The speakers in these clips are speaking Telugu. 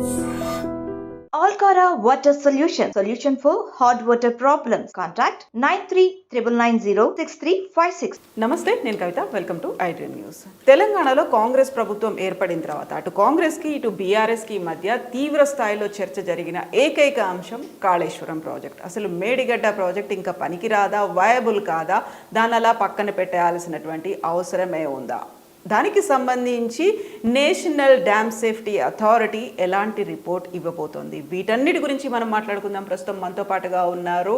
Alcara Water Solution for hot water problems. Contact 9399906356. నమస్తే, నేను Kavitha. Welcome to iDream news. తెలంగాణలో కాంగ్రెస్ ప్రభుత్వం ఏర్పడిన తర్వాత అటు కాంగ్రెస్కి ఇటు బీఆర్ఎస్కి మధ్య తీవ్ర స్థాయిలో చర్చ జరిగిన ఏకైక అంశం కాళేశ్వరం ప్రాజెక్ట్. అసలు మేడిగడ్డ ప్రాజెక్ట్ ఇంకా పనికిరాదా, వయబుల్ కాదా, దాని అలా పక్కన పెట్టాల్సినటువంటి అవసరమే ఉందా, దానికి సంబంధించి నేషనల్ డ్యామ్ సేఫ్టీ అథారిటీ ఎలాంటి రిపోర్ట్ ఇవ్వబోతోంది, వీటన్నిటి గురించి మనం మాట్లాడుకుందాం. ప్రస్తుతం మనతో పాటుగా ఉన్నారు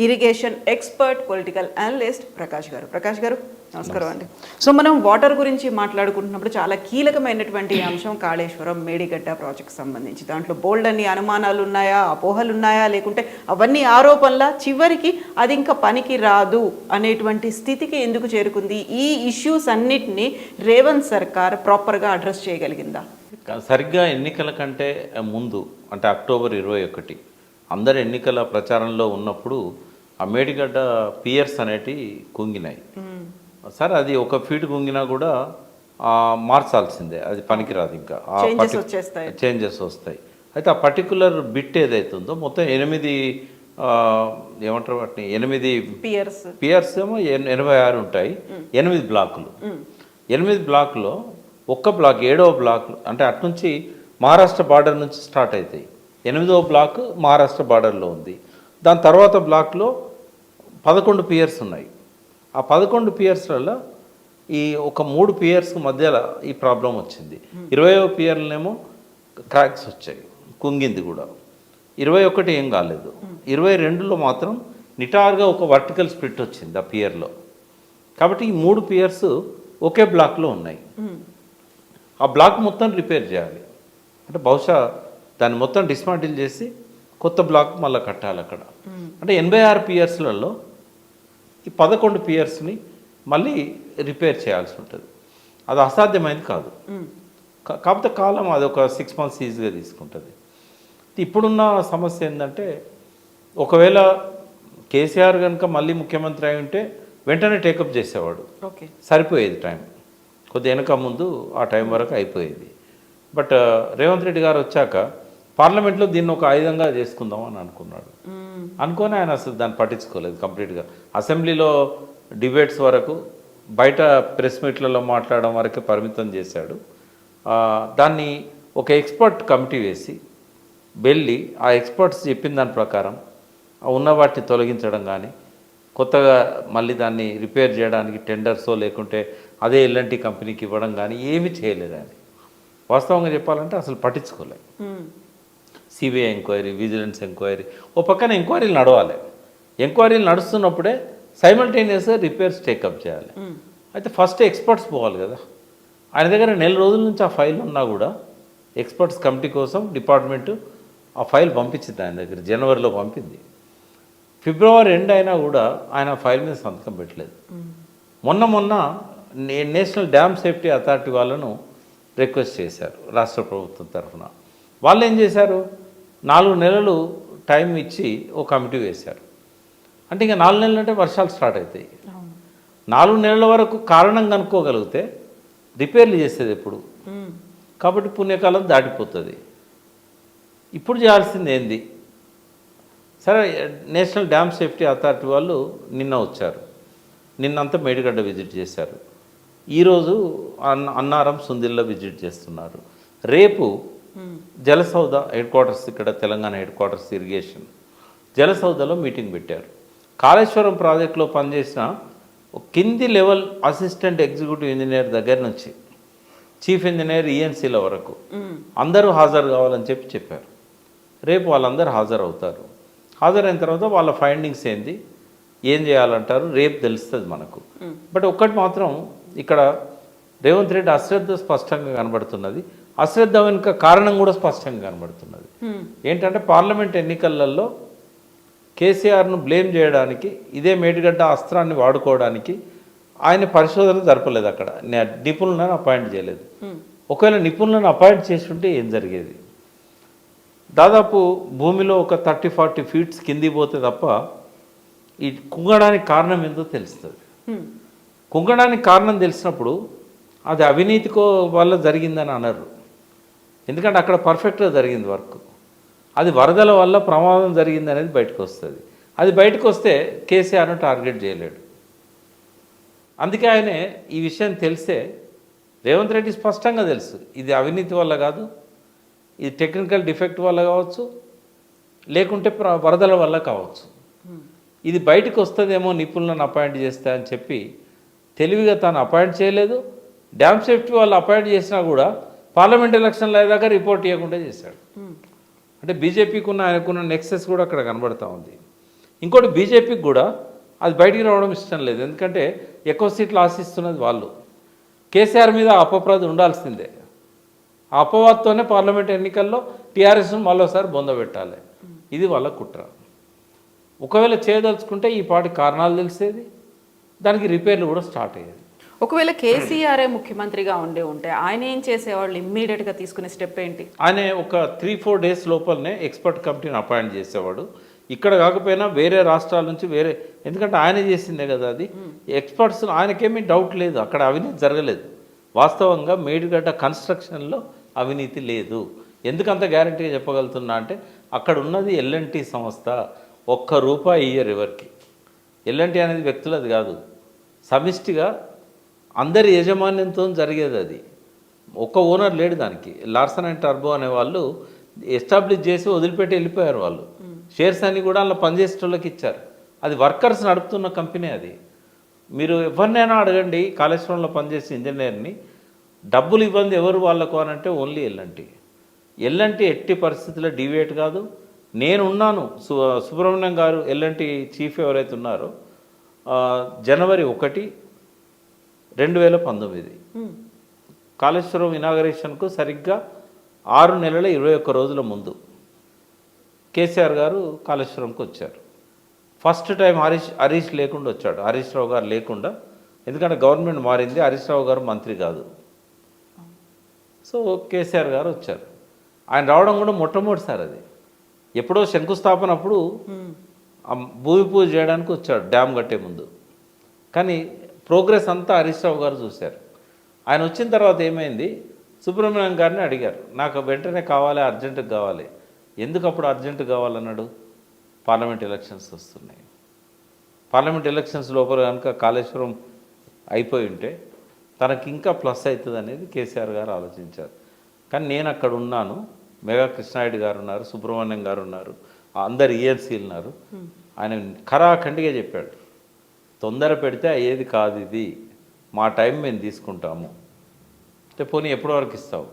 irrigation expert, political analyst Prakash గారు. ప్రకాష్ గారు, నమస్కారం అండి. సో మనం వాటర్ గురించి మాట్లాడుకుంటున్నప్పుడు చాలా కీలకమైనటువంటి అంశం కాళేశ్వరం మేడిగడ్డ ప్రాజెక్ట్ సంబంధించి. దాంట్లో బోల్డ్ అన్ని అనుమానాలు ఉన్నాయా, అపోహలు ఉన్నాయా, లేకుంటే అవన్నీ ఆరోపణల చివరికి అది ఇంకా పనికి రాదు అనేటువంటి స్థితికి ఎందుకు చేరుకుంది? ఈ ఇష్యూస్ అన్నిటినీ రేవంత్ సర్కార్ ప్రాపర్గా అడ్రస్ చేయగలిగిందా? సరిగ్గా ఎన్నికల కంటే ముందు, అంటే అక్టోబర్ 21 అందరు ఎన్నికల ప్రచారంలో ఉన్నప్పుడు ఆ మేడిగడ్డ పియర్స్ అనేటి కుంగినాయి. సరే, అది ఒక ఫీట్ కుంగినా కూడా మార్చాల్సిందే, అది పనికిరాదు, ఇంకా చేంజెస్ వస్తాయి. అయితే ఆ పర్టికులర్ బిట్ ఏదైతుందో మొత్తం 8 ఏమంటారు వాటిని, 8 పియర్స్ ఏమో 86 ఉంటాయి, 8 బ్లాకులు. 8 బ్లాకులో ఒక్క బ్లాక్, 7వ బ్లాక్, అంటే అట్నుంచి మహారాష్ట్ర బార్డర్ నుంచి స్టార్ట్ అవుతాయి. 8వ బ్లాక్ మహారాష్ట్ర బార్డర్లో ఉంది. దాని తర్వాత బ్లాక్లో 11 పియర్స్ ఉన్నాయి. ఆ 11 పియర్స్లలో ఈ ఒక 3 పియర్స్ మధ్యలో ఈ ప్రాబ్లం వచ్చింది. 20వ పియర్లనేమో క్రాక్స్ వచ్చాయి, కుంగింది కూడా. 21 ఏం కాలేదు. 22లో మాత్రం నిటారుగా ఒక వర్టికల్ స్ప్లిట్ వచ్చింది ఆ పియర్లో. కాబట్టి ఈ 3 పియర్స్ ఒకే బ్లాక్లో ఉన్నాయి. ఆ బ్లాక్ మొత్తం రిపేర్ చేయాలి, అంటే బహుశా దాన్ని మొత్తం డిస్మాంటిల్ చేసి కొత్త బ్లాక్ మళ్ళీ కట్టాలి అక్కడ. అంటే 86 పియర్స్లలో ఈ 11 పియర్స్ని మళ్ళీ రిపేర్ చేయాల్సి ఉంటుంది. అది అసాధ్యమైనది కాదు. కాకపోతే కాలం అది ఒక 6 months ఈజీగా తీసుకుంటుంది. ఇప్పుడున్న సమస్య ఏంటంటే, ఒకవేళ కేసీఆర్ కనుక మళ్ళీ ముఖ్యమంత్రి అయి ఉంటే వెంటనే టేకప్ చేసేవాడు, సరిపోయేది టైం. కొద్ది వెనక ముందు ఆ టైం వరకు అయిపోయేది. బట్ రేవంత్ రెడ్డి గారు వచ్చాక పార్లమెంట్లో దీన్ని ఒక ఆయుధంగా చేసుకుందాం అని అనుకున్నాడు. అనుకొని ఆయన అసలు దాన్ని పట్టించుకోలేదు కంప్లీట్గా. అసెంబ్లీలో డిబేట్స్ వరకు, బయట ప్రెస్ మీట్లలో మాట్లాడడం వరకే పరిమితం చేశాడు. దాన్ని ఒక ఎక్స్పర్ట్ కమిటీ వేసి వెళ్ళి ఆ ఎక్స్పర్ట్స్ చెప్పిన దాని ప్రకారం ఉన్న వాటిని తొలగించడం కానీ, కొత్తగా మళ్ళీ దాన్ని రిపేర్ చేయడానికి టెండర్సో లేకుంటే అదే ఎల్ఎన్టీ కంపెనీకి ఇవ్వడం కానీ ఏమీ చేయలేదు ఆయన. వాస్తవంగా చెప్పాలంటే అసలు పట్టించుకోలేదు. సిబిఐ ఎంక్వైరీ, విజిలెన్స్ ఎంక్వైరీ, ఓ పక్కన ఎంక్వైరీలు నడవాలి. ఎంక్వైరీలు నడుస్తున్నప్పుడే సైమల్టేనియస్గా రిపేర్స్ టేకప్ చేయాలి. అయితే ఫస్ట్ ఎక్స్పర్ట్స్ పోవాలి కదా. ఆయన దగ్గర 1 నెల రోజుల నుంచి ఆ ఫైల్ ఉన్నా కూడా ఎక్స్పర్ట్స్ కమిటీ కోసం డిపార్ట్మెంటు ఆ ఫైల్ పంపించింది ఆయన దగ్గర. జనవరిలో పంపింది. ఫిబ్రవరి ఎండ్ అయినా కూడా ఆయన ఫైల్ మీద సంతకం పెట్టలేదు. మొన్న నేషనల్ డ్యామ్ సేఫ్టీ అథారిటీ వాళ్ళను రిక్వెస్ట్ చేశారు రాష్ట్ర ప్రభుత్వం తరఫున. వాళ్ళు ఏం చేశారు, 4 నెలలు టైం ఇచ్చి ఓ కమిటీ వేశారు. అంటే ఇంకా 4 నెలలు అంటే వర్షాలు స్టార్ట్ అవుతాయి. 4 నెలల వరకు కారణం కనుక్కోగలిగితే రిపేర్లు చేసేది ఎప్పుడు, కాబట్టి పుణ్యకాలం దాటిపోతుంది. ఇప్పుడు చేయాల్సింది ఏంది? సరే, నేషనల్ డ్యామ్ సేఫ్టీ అథారిటీ వాళ్ళు నిన్న వచ్చారు. నిన్నంతా మేడిగడ్డ విజిట్ చేశారు. ఈరోజు అన్నారం, సుందిల్లో విజిట్ చేస్తున్నారు. రేపు జలసౌధ హెడ్ క్వార్టర్స్, ఇక్కడ తెలంగాణ హెడ్ క్వార్టర్స్ ఇరిగేషన్ జలసౌధలో మీటింగ్ పెట్టారు. కాళేశ్వరం ప్రాజెక్టులో పనిచేసిన కింది లెవెల్ అసిస్టెంట్ ఎగ్జిక్యూటివ్ ఇంజనీర్ దగ్గర నుంచి చీఫ్ ఇంజనీర్, ఈఎన్సీల వరకు అందరూ హాజరు కావాలని చెప్పారు. రేపు వాళ్ళందరూ హాజరవుతారు. హాజరైన తర్వాత వాళ్ళ ఫైండింగ్స్ ఏంది, ఏం చేయాలంటారు, రేపు తెలుస్తుంది మనకు. బట్ ఒక్కటి మాత్రం ఇక్కడ రేవంత్ రెడ్డి అశ్రద్ధ స్పష్టంగా కనబడుతున్నది. అశ్రద్ధ వెనుక కారణం కూడా స్పష్టంగా కనబడుతున్నది. ఏంటంటే పార్లమెంట్ ఎన్నికలలో కేసీఆర్ను బ్లేమ్ చేయడానికి, ఇదే మేడిగడ్డ అస్త్రాన్ని వాడుకోవడానికి ఆయన పరిశోధన జరపలేదు. అక్కడ నిపుణులను అపాయింట్ చేయలేదు. ఒకవేళ నిపుణులను అపాయింట్ చేసి ఉంటే ఏం జరిగేది? దాదాపు భూమిలో ఒక 30-40 ఫీట్స్ కింది పోతే తప్ప ఈ కుంగడానికి కారణం ఏందో తెలుస్తుంది. కుంగడానికి కారణం తెలిసినప్పుడు అది అవినీతికో వల్ల జరిగిందని అనరు. ఎందుకంటే అక్కడ పర్ఫెక్ట్గా జరిగింది వర్క్. అది వరదల వల్ల ప్రమాదం జరిగింది అనేది బయటకు వస్తుంది. అది బయటకు వస్తే కేసీఆర్ను టార్గెట్ చేయలేడు. అందుకే ఆయనే ఈ విషయం తెలిసే రేవంత్ రెడ్డి స్పష్టంగా తెలుసు ఇది అవినీతి వల్ల కాదు, ఇది టెక్నికల్ డిఫెక్ట్ వల్ల కావచ్చు, లేకుంటే వరదల వల్ల కావచ్చు. ఇది బయటకు వస్తుందేమో నిపుణులను అపాయింట్ చేస్తా అని చెప్పి తెలివిగా తాను అపాయింట్ చేయలేదు. డ్యామ్ సేఫ్టీ వాళ్ళు అపాయింట్ చేసినా కూడా పార్లమెంట్ ఎలక్షన్లు అయ్యేదాకా రిపోర్ట్ ఇవ్వకుండా చేశాడు. అంటే బీజేపీకి ఆయనకున్న నెక్సెస్ కూడా అక్కడ కనబడతా ఉంది. ఇంకోటి బీజేపీకి కూడా అది బయటికి రావడం ఇష్టం లేదు. ఎందుకంటే ఎక్కువ సీట్లు ఆశిస్తున్నది వాళ్ళు. కేసీఆర్ మీద అపప్రద ఉండాల్సిందే. ఆ అపవాదంతోనే పార్లమెంట్ ఎన్నికల్లో టీఆర్ఎస్ను మరోసారి బొందబెట్టాలి. ఇది వాళ్ళ కుట్ర. ఒకవేళ చేయదలుచుకుంటే ఈ పాటి కారణాలు తెలిసేది, దానికి రిపేర్లు కూడా స్టార్ట్ అయ్యేది. ఒకవేళ కేసీఆరే ముఖ్యమంత్రిగా ఉంటే ఆయన ఏం చేసేవాళ్ళు? ఇమ్మీడియట్గా తీసుకునే స్టెప్ ఏంటి? ఆయన ఒక 3-4 డేస్ లోపలనే ఎక్స్పర్ట్ కమిటీని అపాయింట్ చేసేవాడు. ఇక్కడ కాకపోయినా వేరే రాష్ట్రాల నుంచి ఎందుకంటే ఆయన చేసిందే కదా అది. ఎక్స్పర్ట్స్ ఆయనకేమీ డౌట్ లేదు, అక్కడ అవినీతి జరగలేదు. వాస్తవంగా మేడిగడ్డ కన్స్ట్రక్షన్లో అవినీతి లేదు. ఎందుకంత గ్యారంటీగా చెప్పగలుగుతున్నా అంటే అక్కడ ఉన్నది ఎల్ఎన్టీ సంస్థ. ₹1 ఇయ్యరు ఎవరికి. ఎల్ఎన్టీ అనేది వ్యక్తులది కాదు, సమిష్టిగా అందరి యాజమాన్యంతో జరిగేది. అది ఒక్క ఓనర్ లేడు దానికి. లార్సన్ అండ్ టర్బో అనే వాళ్ళు ఎస్టాబ్లిష్ చేసి వదిలిపెట్టి వెళ్ళిపోయారు. వాళ్ళు షేర్స్ అన్ని కూడా అలా పనిచేసేటోళ్ళకి ఇచ్చారు. అది వర్కర్స్ నడుపుతున్న కంపెనీ. అది మీరు ఎవరినైనా అడగండి, కాళేశ్వరంలో పనిచేసే ఇంజనీర్ని డబ్బులు ఇబ్బంది ఎవరు వాళ్ళకు అని అంటే ఓన్లీ ఎల్ఎన్టీ. ఎల్ఎన్టీ ఎట్టి పరిస్థితుల్లో డీవియేట్ కాదు. నేనున్నాను. సుబ్రహ్మణ్యం గారు ఎల్ఎన్టీ చీఫ్ ఎవరైతే ఉన్నారో జనవరి 1, 2019 కాళేశ్వరం ఇనాగరేషన్కు సరిగ్గా 6 నెలల 21 రోజుల ముందు కేసీఆర్ గారు కాళేశ్వరంకి వచ్చారు. ఫస్ట్ టైం హరీష్ లేకుండా వచ్చాడు. హరీష్ రావు గారు లేకుండా, ఎందుకంటే గవర్నమెంట్ మారింది, హరీష్ రావు గారు మంత్రి కాదు. సో కేసీఆర్ గారు వచ్చారు. ఆయన రావడం కూడా మొట్టమొదటిసారి. అది ఎప్పుడో శంకుస్థాపన అప్పుడు భూమి పూజ చేయడానికి వచ్చాడు డ్యామ్ కట్టే ముందు. కానీ ప్రోగ్రెస్ అంతా హరీష్ రావు గారు చూశారు. ఆయన వచ్చిన తర్వాత ఏమైంది, సుబ్రహ్మణ్యం గారిని అడిగారు, నాకు వెంటనే కావాలి, అర్జెంటుగా కావాలి. ఎందుకు అప్పుడు అర్జెంటు కావాలన్నాడు? పార్లమెంట్ ఎలక్షన్స్ వస్తున్నాయి. పార్లమెంట్ ఎలక్షన్స్ లోపల కనుక కాళేశ్వరం అయిపోయి ఉంటే తనకి ఇంకా ప్లస్ అవుతుంది అనేది కేసీఆర్ గారు ఆలోచించారు. కానీ నేను అక్కడ ఉన్నాను, మెగా కృష్ణారెడ్డి గారు ఉన్నారు, సుబ్రహ్మణ్యం గారు ఉన్నారు, అందరు ఈఎన్సీలు ఉన్నారు. ఆయన ఖరాఖండిగా చెప్పాడు, తొందర పెడితే అయ్యేది కాదు, ఇది మా టైం మేము తీసుకుంటాము. అంటే పోనీ ఎప్పటి వరకు ఇస్తావు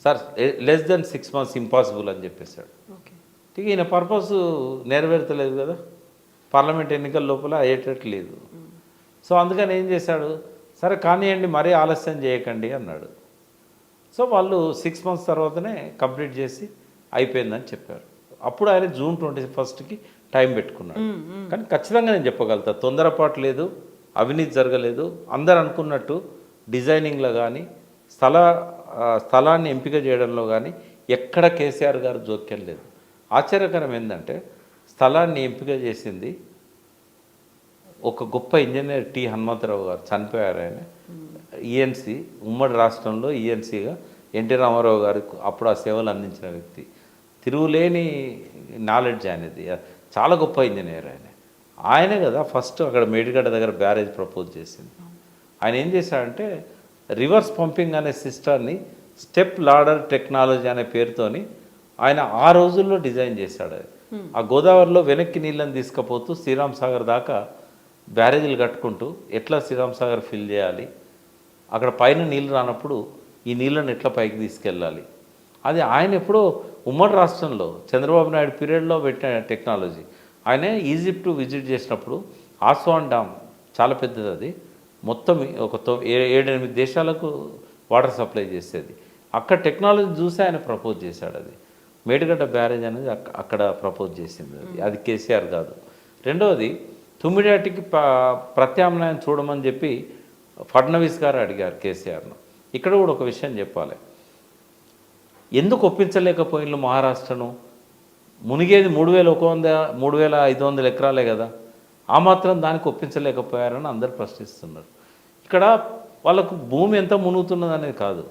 sir? Less than 6 months impossible అని చెప్పేశాడు. ఇక ఈయన పర్పస్ నెరవేర్తలేదు కదా, పార్లమెంట్ ఎన్నికల లోపల అయ్యేటట్టు లేదు. సో అందుకని ఏం చేశాడు, సరే కానివ్వండి, మరీ ఆలస్యం చేయకండి అన్నాడు. సో వాళ్ళు 6 months తర్వాతనే కంప్లీట్ చేసి అయిపోయిందని చెప్పారు. అప్పుడు ఆయన June 21కి టైం పెట్టుకున్నాడు. కానీ ఖచ్చితంగా నేను చెప్పగలుగుతా, తొందరపాటు లేదు, అవినీతి జరగలేదు. అందరు అనుకున్నట్టు డిజైనింగ్లో కానీ స్థలాన్ని ఎంపిక చేయడంలో కానీ ఎక్కడ కేసీఆర్ గారు జోక్యం లేదు. ఆశ్చర్యకరం ఏంటంటే స్థలాన్ని ఎంపిక చేసింది ఒక గొప్ప ఇంజనీర్ టి హనుమంతరావు గారు. చనిపోయారు ఆయన. ఈఎన్సీ ఉమ్మడి రాష్ట్రంలో ఈఎన్సీగా ఎన్టీ రామారావు గారికి అప్పుడు ఆ సేవలు అందించిన వ్యక్తి. తిరుగులేని నాలెడ్జ్ ఆయనది. చాలా గొప్ప ఇంజనీర్ ఆయన. ఆయనే కదా ఫస్ట్ అక్కడ మేడిగడ్డ దగ్గర బ్యారేజ్ ప్రపోజ్ చేసింది. ఆయన ఏం చేశాడంటే రివర్స్ పంపింగ్ అనే సిస్టమ్ని స్టెప్ లాడర్ టెక్నాలజీ అనే పేరుతోని ఆయన ఆ రోజుల్లో డిజైన్ చేశాడు. ఆ గోదావరిలో వెనక్కి నీళ్ళని తీసుకుపోతూ శ్రీరామ్ సాగర్ దాకా బ్యారేజీలు కట్టుకుంటూ ఎట్లా శ్రీరామ్ సాగర్ ఫిల్ చేయాలి, అక్కడ పైన నీళ్ళు రానప్పుడు ఈ నీళ్ళని ఎట్లా పైకి తీసుకెళ్ళాలి, అది ఆయన ఎప్పుడో ఉమ్మడి రాష్ట్రంలో చంద్రబాబు నాయుడు పీరియడ్లో పెట్టిన టెక్నాలజీ. ఆయన ఈజిప్ట్ విజిట్ చేసినప్పుడు ఆస్వాన్ డ్యామ్ చాలా పెద్దది, అది మొత్తం ఒక 7-8 దేశాలకు వాటర్ సప్లై చేసేది. అక్కడ టెక్నాలజీ చూసి ఆయన ప్రపోజ్ చేశాడు. అది మేడిగడ్డ బ్యారేజ్ అనేది అక్కడ ప్రపోజ్ చేసింది. అది కేసీఆర్ కాదు. రెండవది తుమ్మిడియాటికి ప్రత్యామ్నాయం చూడమని చెప్పి ఫడ్నవీస్ గారు అడిగారు కేసీఆర్ను. ఇక్కడ కూడా ఒక విషయం చెప్పాలి, ఎందుకు ఒప్పించలేకపోయిన మహారాష్ట్రను? మునిగేది 3,500 ఎకరాలే కదా, ఆ మాత్రం దానికి ఒప్పించలేకపోయారని అందరు ప్రశ్నిస్తున్నారు. ఇక్కడ వాళ్ళకు భూమి ఎంత మునుగుతున్నది అనేది కాదు,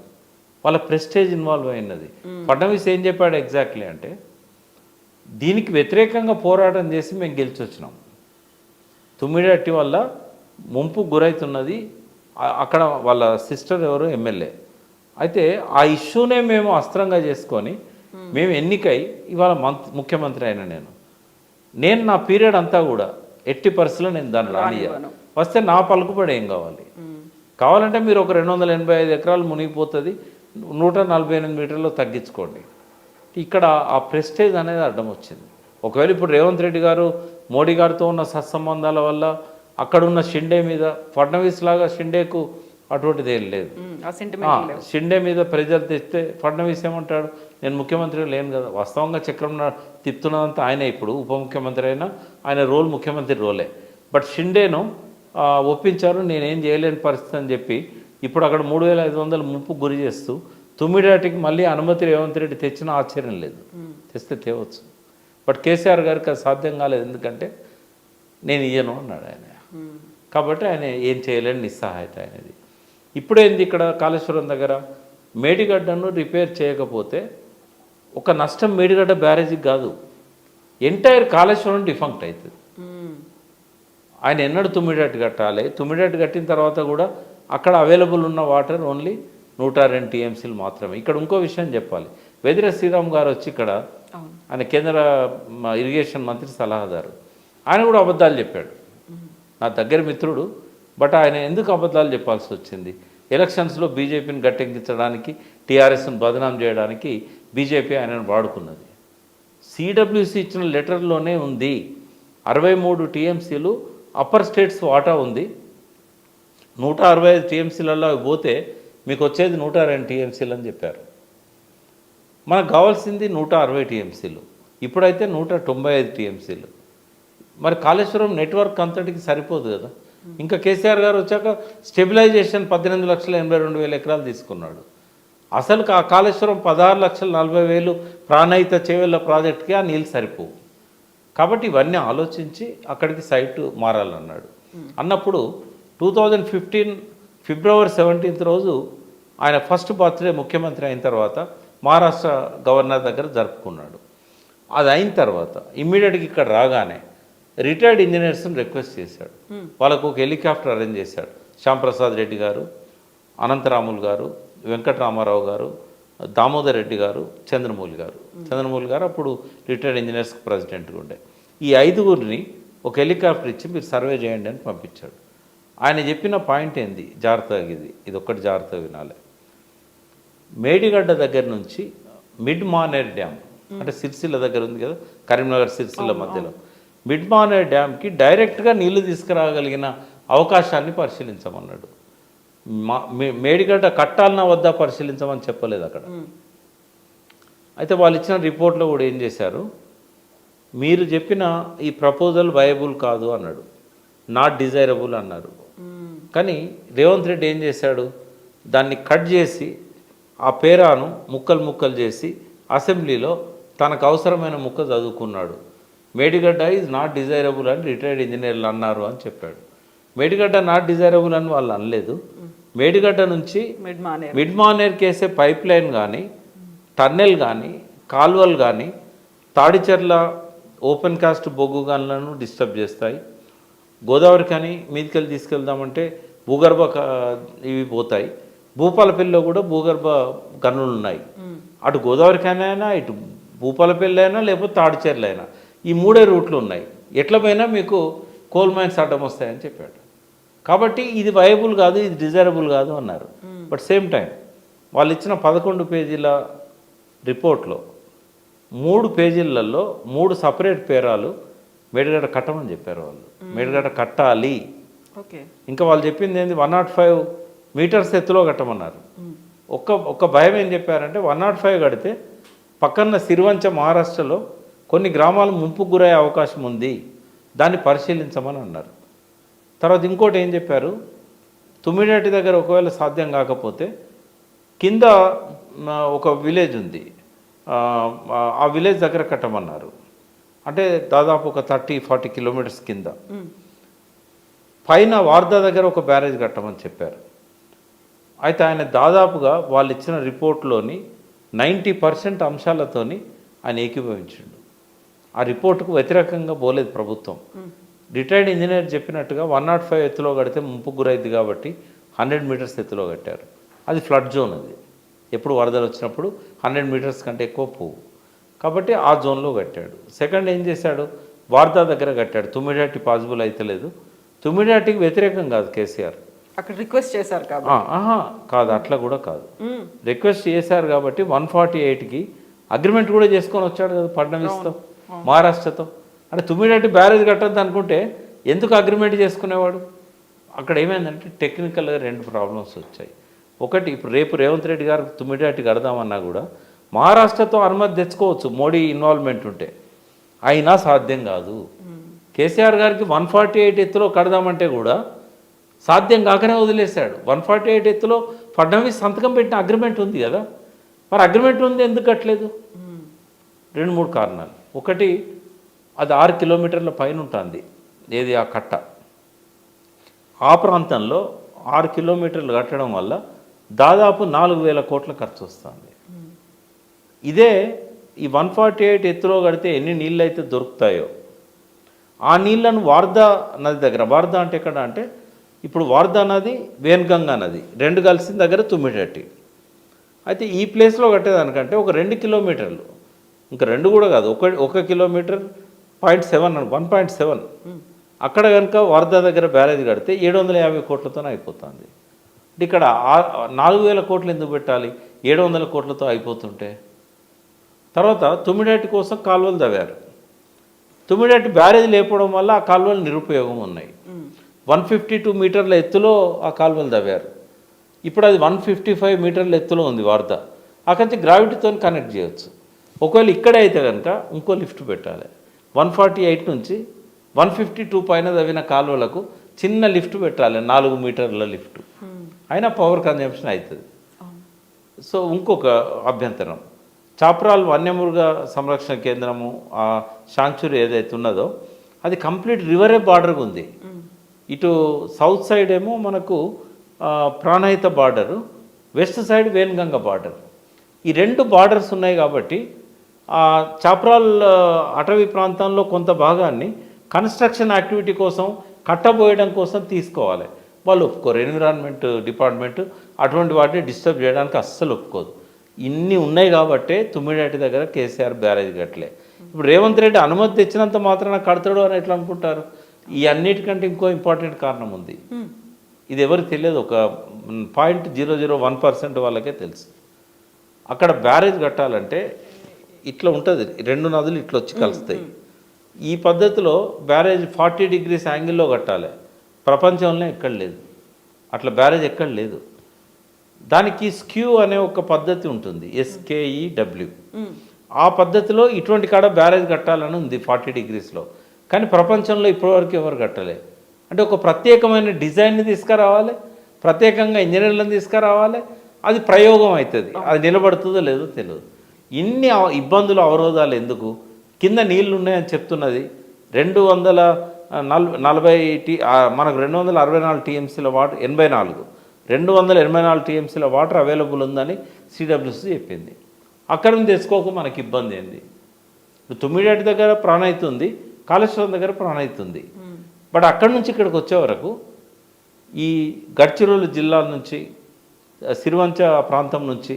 వాళ్ళ ప్రెస్టేజ్ ఇన్వాల్వ్ అయినది. ఫడ్నవీస్ ఏం చెప్పాడు ఎగ్జాక్ట్లీ అంటే, దీనికి వ్యతిరేకంగా పోరాటం చేసి మేము గెలిచి వచ్చినాం, తుమ్మిడిహట్టి వల్ల ముంపు గురవుతున్నది, అక్కడ వాళ్ళ సిస్టర్ ఎవరు ఎమ్మెల్యే, అయితే ఆ ఇష్యూనే మేము అస్త్రంగా చేసుకొని మేము ఎన్నికై ఇవాళ ముఖ్యమంత్రి అయినా నేను నా పీరియడ్ అంతా కూడా ఎట్టి పరిస్థితుల్లో నేను దాన్ని రానియ్యాను, వస్తే నా పలుకుబడి ఏం కావాలంటే మీరు ఒక 285 ఎకరాలు మునిగిపోతుంది, 148 మీటర్లు తగ్గించుకోండి. ఇక్కడ ఆ ప్రెస్టేజ్ అనేది అడ్డం వచ్చింది. ఒకవేళ ఇప్పుడు రేవంత్ రెడ్డి గారు మోడీ గారితో ఉన్న సత్సంబంధాల వల్ల అక్కడున్న షిండే మీద, ఫడ్నవీస్ లాగా షిండేకు అటువంటిది ఏం లేదు, షిండే మీద ప్రజలు తెస్తే ఫడ్నవీస్ ఏమంటాడు, నేను ముఖ్యమంత్రి లేను కదా. వాస్తవంగా చక్రం తిప్పుతున్నదంతా ఆయనే, ఇప్పుడు ఉప ముఖ్యమంత్రి అయినా ఆయన రోల్ ముఖ్యమంత్రి రోలే. బట్ షిండేను ఒప్పించారు, నేనేం చేయలేని పరిస్థితి అని చెప్పి ఇప్పుడు అక్కడ 3500 ముంపు గురి చేస్తూ తుమ్మిడిహట్టికి మళ్ళీ అనుమతి రేవంత్ రెడ్డి తెచ్చినా ఆశ్చర్యం లేదు, తెస్తే తేవచ్చు. బట్ కేసీఆర్ గారికి అది సాధ్యం కాలేదు, ఎందుకంటే నేను ఇయ్యను అన్నాడు ఆయన. కాబట్టి ఆయన ఏం చేయలేని నిస్సహాయత ఆయనది. ఇప్పుడేంది ఇక్కడ కాళేశ్వరం దగ్గర మేడిగడ్డను రిపేర్ చేయకపోతే ఒక నష్టం మేడిగడ్డ బ్యారేజీకి కాదు, ఎంటైర్ కాళేశ్వరం డిఫంక్ట్ అవుతుంది. ఆయన ఎన్నడూ తుమ్మిడిహట్టి కట్టాలి, తుమ్మిడిహట్టి కట్టిన తర్వాత కూడా అక్కడ అవైలబుల్ ఉన్న వాటర్ ఓన్లీ 102 టీఎంసీలు మాత్రమే. ఇక్కడ ఇంకో విషయం చెప్పాలి, వెదిర శ్రీరామ్ గారు వచ్చి ఇక్కడ, ఆయన కేంద్ర ఇరిగేషన్ మంత్రి సలహాదారు, ఆయన కూడా అబద్ధాలు చెప్పాడు, నా దగ్గర మిత్రుడు. బట్ ఆయన ఎందుకు అబద్ధాలు చెప్పాల్సి వచ్చింది, ఎలక్షన్స్లో బీజేపీని గట్టెక్కించడానికి, టీఆర్ఎస్ను బదనాం చేయడానికి బీజేపీ ఆయనను వాడుకున్నది. సిడబ్ల్యూసి ఇచ్చిన లెటర్లోనే ఉంది 63 టీఎంసీలు అప్పర్ స్టేట్స్ వాటా ఉంది, 165 టీఎంసీలలో పోతే మీకు వచ్చేది 102 టీఎంసీలు అని చెప్పారు. మనకు కావాల్సింది 160 టీఎంసీలు, ఇప్పుడైతే 195 టీఎంసీలు. మరి కాళేశ్వరం నెట్వర్క్ అంతటికి సరిపోదు కదా. ఇంకా కేసీఆర్ గారు వచ్చాక స్టెబిలైజేషన్ 18,82,000 ఎకరాలు తీసుకున్నాడు. అసలు ఆ కాళేశ్వరం 16,40,000 ప్రాణహిత చేవెళ్ళ ప్రాజెక్టుకి ఆ నీళ్ళు సరిపోవు. కాబట్టి ఇవన్నీ ఆలోచించి అక్కడికి సైట్ మారాలన్నాడు. అన్నప్పుడు 2015 ఫిబ్రవరి 17 రోజు ఆయన ఫస్ట్ బర్త్డే ముఖ్యమంత్రి అయిన తర్వాత మహారాష్ట్ర గవర్నర్ దగ్గర జరుపుకున్నాడు. అది అయిన తర్వాత ఇమ్మీడియట్గా ఇక్కడ రాగానే రిటైర్డ్ ఇంజనీర్స్ని రిక్వెస్ట్ చేశాడు, వాళ్ళకు ఒక హెలికాప్టర్ అరేంజ్ చేశాడు. శ్యాంప్రసాద్ రెడ్డి గారు, అనంతరాములు గారు, వెంకటరామారావు గారు, దామోదర్ రెడ్డి గారు, చంద్రమౌళి గారు అప్పుడు రిటైర్డ్ ఇంజనీర్స్కి ప్రెసిడెంట్గా ఉండే. ఈ 5గురిని ఒక హెలికాప్టర్ ఇచ్చి మీరు సర్వే చేయండి అని పంపించాడు. ఆయన చెప్పిన పాయింట్ ఏంది, జాగ్రత్తగా ఇది ఒక్కటి జాగ్రత్తగా వినాలి. మేడిగడ్డ దగ్గర నుంచి మిడ్ మానేర్ డ్యామ్, అంటే సిరిసిల్ల దగ్గర ఉంది కదా, కరీంనగర్ సిరిసిల్ల మధ్యలో, మిడ్ మానేర్ డ్యామ్కి డైరెక్ట్గా నీళ్లు తీసుకురాగలిగిన అవకాశాన్ని పరిశీలించమన్నాడు. మేడిగడ్డ కట్టాలన్నా వద్దా పరిశీలించమని చెప్పలేదు అక్కడ. అయితే వాళ్ళు ఇచ్చిన రిపోర్ట్లో కూడా ఏం చేశారు, మీరు చెప్పిన ఈ ప్రపోజల్ వయబుల్ కాదు అన్నాడు, నాట్ డిజైరబుల్ అన్నారు. కానీ రేవంత్ రెడ్డి ఏం చేశాడు, దాన్ని కట్ చేసి ఆ పేరాను ముక్కలు చేసి అసెంబ్లీలో తనకు అవసరమైన ముక్క చదువుకున్నాడు. మేడిగడ్డ ఈజ్ నాట్ డిజైరబుల్ అని రిటైర్డ్ ఇంజనీర్లు అన్నారు అని చెప్పాడు. మేడిగడ్డ నాట్ డిజైరబుల్ అని వాళ్ళు అనలేదు. మేడిగడ్డ నుంచి మిడ్ మానేర్కి వేసే పైప్ లైన్ కానీ, టన్నెల్ కానీ, కాల్వలు కానీ తాడిచెర్ల ఓపెన్ కాస్ట్ బొగ్గు గనులను డిస్టర్బ్ చేస్తాయి. గోదావరి కానీ మీదికెళ్ళి తీసుకెళ్దామంటే భూగర్భ ఇవి పోతాయి. భూపాలపల్లిలో కూడా భూగర్భ గనులు ఉన్నాయి. అటు గోదావరి కానీ అయినా, ఇటు భూపాలపల్లి అయినా, లేకపోతే తాడిచెర్ల అయినా, ఈ 3 రూట్లు ఉన్నాయి. ఎట్ల పోయినా మీకు కోల్ మైన్స్ అడ్డం వస్తాయని చెప్పాడు. కాబట్టి ఇది వయబుల్ కాదు, ఇది డిజైరబుల్ కాదు అన్నారు. బట్ సేమ్ టైం వాళ్ళు ఇచ్చిన 11 పేజీల రిపోర్ట్లో 3 పేజీలలో 3 సపరేట్ పేరాలు మేడిగడ్డ కట్టమని చెప్పారు వాళ్ళు. మేడిగడ్డ కట్టాలి. ఇంకా వాళ్ళు చెప్పింది ఏంది, 105 మీటర్స్ ఎత్తులో కట్టమన్నారు. ఒక్క భయం ఏం చెప్పారంటే 105 కడితే పక్కన సిరివంచ మహారాష్ట్రలో కొన్ని గ్రామాలు ముంపుకు గురయ్యే అవకాశం ఉంది, దాన్ని పరిశీలించమని అన్నారు. తర్వాత ఇంకోటి ఏం చెప్పారు, తుమ్మిడిహట్టి దగ్గర ఒకవేళ సాధ్యం కాకపోతే కింద ఒక విలేజ్ ఉంది, ఆ విలేజ్ దగ్గర కట్టమన్నారు. అంటే దాదాపు ఒక 30-40 కిలోమీటర్స్ కింద. పైన వార్దా దగ్గర ఒక బ్యారేజ్ కట్టమని చెప్పారు. అయితే ఆయన దాదాపుగా వాళ్ళు ఇచ్చిన రిపోర్ట్లోని 90% అంశాలతోని ఆయన ఏకీభవించిండు. ఆ రిపోర్టుకు వ్యతిరేకంగా పోలేదు ప్రభుత్వం. రిటైర్డ్ ఇంజనీర్ చెప్పినట్టుగా 105 ఎత్తులో కడితే ముంపుకు గురైంది కాబట్టి 100 మీటర్స్ ఎత్తులో కట్టారు. అది ఫ్లడ్ జోన్. అది ఎప్పుడు వరదలు వచ్చినప్పుడు 100 మీటర్స్ కంటే ఎక్కువ పోవు కాబట్టి ఆ జోన్లో కట్టాడు. సెకండ్ ఏం చేశాడు, వార్దా దగ్గర కట్టాడు. తుమ్మిడాటి పాసిబుల్ అయితే లేదు. తుమ్మిడాటికి వ్యతిరేకం కాదు కేసీఆర్, అక్కడ రిక్వెస్ట్ చేశారు కాబట్టి కాదు, అట్లా కూడా కాదు. రిక్వెస్ట్ చేశారు కాబట్టి 148కి అగ్రిమెంట్ కూడా చేసుకొని వచ్చాడు కదా ఫడ్నవీస్తో, మహారాష్ట్రతో. అంటే తుమ్మిడాటి బ్యారేజ్ కట్టద్దు అనుకుంటే ఎందుకు అగ్రిమెంట్ చేసుకునేవాడు? అక్కడ ఏమైందంటే టెక్నికల్గా 2 ప్రాబ్లమ్స్ వచ్చాయి. ఒకటి, ఇప్పుడు రేపు రేవంత్ రెడ్డి గారు తుమ్మిడాటి కడదామన్నా కూడా మహారాష్ట్రతో అనుమతి తెచ్చుకోవచ్చు మోడీ ఇన్వాల్వ్మెంట్ ఉంటే, అయినా సాధ్యం కాదు. కేసీఆర్ గారికి 148 ఎత్తులో కడదామంటే కూడా సాధ్యం కాకనే వదిలేశాడు. 148 ఎత్తులో ఫడ్నవీస్ సంతకం పెట్టిన అగ్రిమెంట్ ఉంది కదా, మరి అగ్రిమెంట్ ఉంది ఎందుకు కట్టలేదు? 2-3 కారణాలు. ఒకటి, అది 6 కిలోమీటర్ల పైన ఉంటుంది ఏది ఆ కట్ట. ఆ ప్రాంతంలో 6 కిలోమీటర్లు కట్టడం వల్ల దాదాపు 4,000 కోట్ల ఖర్చు వస్తుంది. ఇదే ఈ 148 ఎత్తులో కడితే ఎన్ని నీళ్ళు అయితే దొరుకుతాయో ఆ నీళ్లను వార్దా నది దగ్గర, వార్దా అంటే ఎక్కడ అంటే ఇప్పుడు వార్దా నది వేన్గంగా నది 2 కలిసిన దగ్గర తుమ్మిడట్టి. అయితే ఈ ప్లేస్లో కట్టేదానికంటే ఒక 2 కిలోమీటర్లు, ఇంకా 2 కూడా కాదు, 1 కిలోమీటర్ 1.7 అక్కడ కనుక వార్దా దగ్గర బ్యారేజ్ కడితే 750 కోట్లతోనే అయిపోతుంది. ఇక్కడ 4,000 కోట్లు ఎందుకు పెట్టాలి 700 కోట్లతో అయిపోతుంటే? తర్వాత తుమ్మిడేటి కోసం కాలువలు తవ్వారు. తుమ్మిడేటి బ్యారేజ్ లేకపోవడం వల్ల ఆ కాలువలు నిరుపయోగం ఉన్నాయి. 152 మీటర్ల ఎత్తులో ఆ కాలువలు తవ్వారు. ఇప్పుడు అది 155 మీటర్ల ఎత్తులో ఉంది వార్దా. అక్కడి నుంచి గ్రావిటీతో కనెక్ట్ చేయొచ్చు. ఒకవేళ ఇక్కడే అయితే కనుక ఇంకో లిఫ్ట్ పెట్టాలి. 148 నుంచి 152 పైన తవ్విన కాలువలకు చిన్న లిఫ్ట్ పెట్టాలి, 4 మీటర్ల లిఫ్ట్. అయినా పవర్ కన్జంప్షన్ అవుతుంది. సో ఇంకొక అభ్యంతరం, చాప్రాల్ వన్యమృగ సంరక్షణ కేంద్రము ఆ శాంక్చురీ ఏదైతే ఉన్నదో అది కంప్లీట్ రివరే బార్డర్గా ఉంది. ఇటు సౌత్ సైడ్ ఏమో మనకు Pranahita border, west side Wainganga border. ఈ 2 బార్డర్స్ ఉన్నాయి కాబట్టి ఆ చాప్రాల్ అటవీ ప్రాంతంలో కొంత భాగాన్ని కన్స్ట్రక్షన్ యాక్టివిటీ కోసం కట్టబోయడం కోసం తీసుకోవాలి. వాళ్ళు ఒప్పుకోరు. ఎన్విరాన్మెంట్ డిపార్ట్మెంట్ అటువంటి వాటిని డిస్టర్బ్ చేయడానికి అస్సలు ఒప్పుకోదు. ఇన్ని ఉన్నాయి కాబట్టే తుమ్మిడేటి దగ్గర కేసీఆర్ బ్యారేజ్ కట్టలే. ఇప్పుడు రేవంత్ రెడ్డి అనుమతి తెచ్చినంత మాత్రాన కడతాడు అని ఎట్లా అనుకుంటారు? ఈ అన్నిటికంటే ఇంకో ఇంపార్టెంట్ కారణం ఉంది. ఇది ఎవరికి తెలియదు, ఒక 0.001% వాళ్ళకే తెలుసు. అక్కడ బ్యారేజ్ కట్టాలంటే ఇట్లా ఉంటుంది, 2 నదులు ఇట్లా వచ్చి కలుస్తాయి. ఈ పద్ధతిలో బ్యారేజ్ 40 డిగ్రీస్ యాంగిల్లో కట్టాలి. ప్రపంచంలో ఎక్కడ లేదు, అట్లా బ్యారేజ్ ఎక్కడ లేదు. దానికి స్క్యూ అనే ఒక పద్ధతి ఉంటుంది, SKEW. ఆ పద్ధతిలో ఇటువంటి కాడ బ్యారేజ్ కట్టాలని ఉంది 40 డిగ్రీస్లో. కానీ ప్రపంచంలో ఇప్పటివరకు ఎవరు కట్టలే. అంటే ఒక ప్రత్యేకమైన డిజైన్ని తీసుకురావాలి, ప్రత్యేకంగా ఇంజనీర్లను తీసుకురావాలి, అది ప్రయోగం అవుతుంది. అది నిలబడుతుందో లేదో తెలియదు. ఇన్ని ఇబ్బందులు అవరోధాలు ఎందుకు? కింద నీళ్లు ఉన్నాయని చెప్తున్నది 240 మనకు 264 టీఎంసీల వాటర్, 284 టీఎంసీల వాటర్ అవైలబుల్ ఉందని సిడబ్ల్యూసీ చెప్పింది. అక్కడ నుంచి తెచ్చుకోక మనకి ఇబ్బంది ఏంది? ఇప్పుడు తుమ్మిడేటి దగ్గర ప్రాణహిత ఉంది, కాళేశ్వరం దగ్గర ప్రాణహిత ఉంది. బట్ అక్కడి నుంచి ఇక్కడికి వచ్చే వరకు ఈ గడ్చిరోలు జిల్లా నుంచి, సిరివంచ ప్రాంతం నుంచి,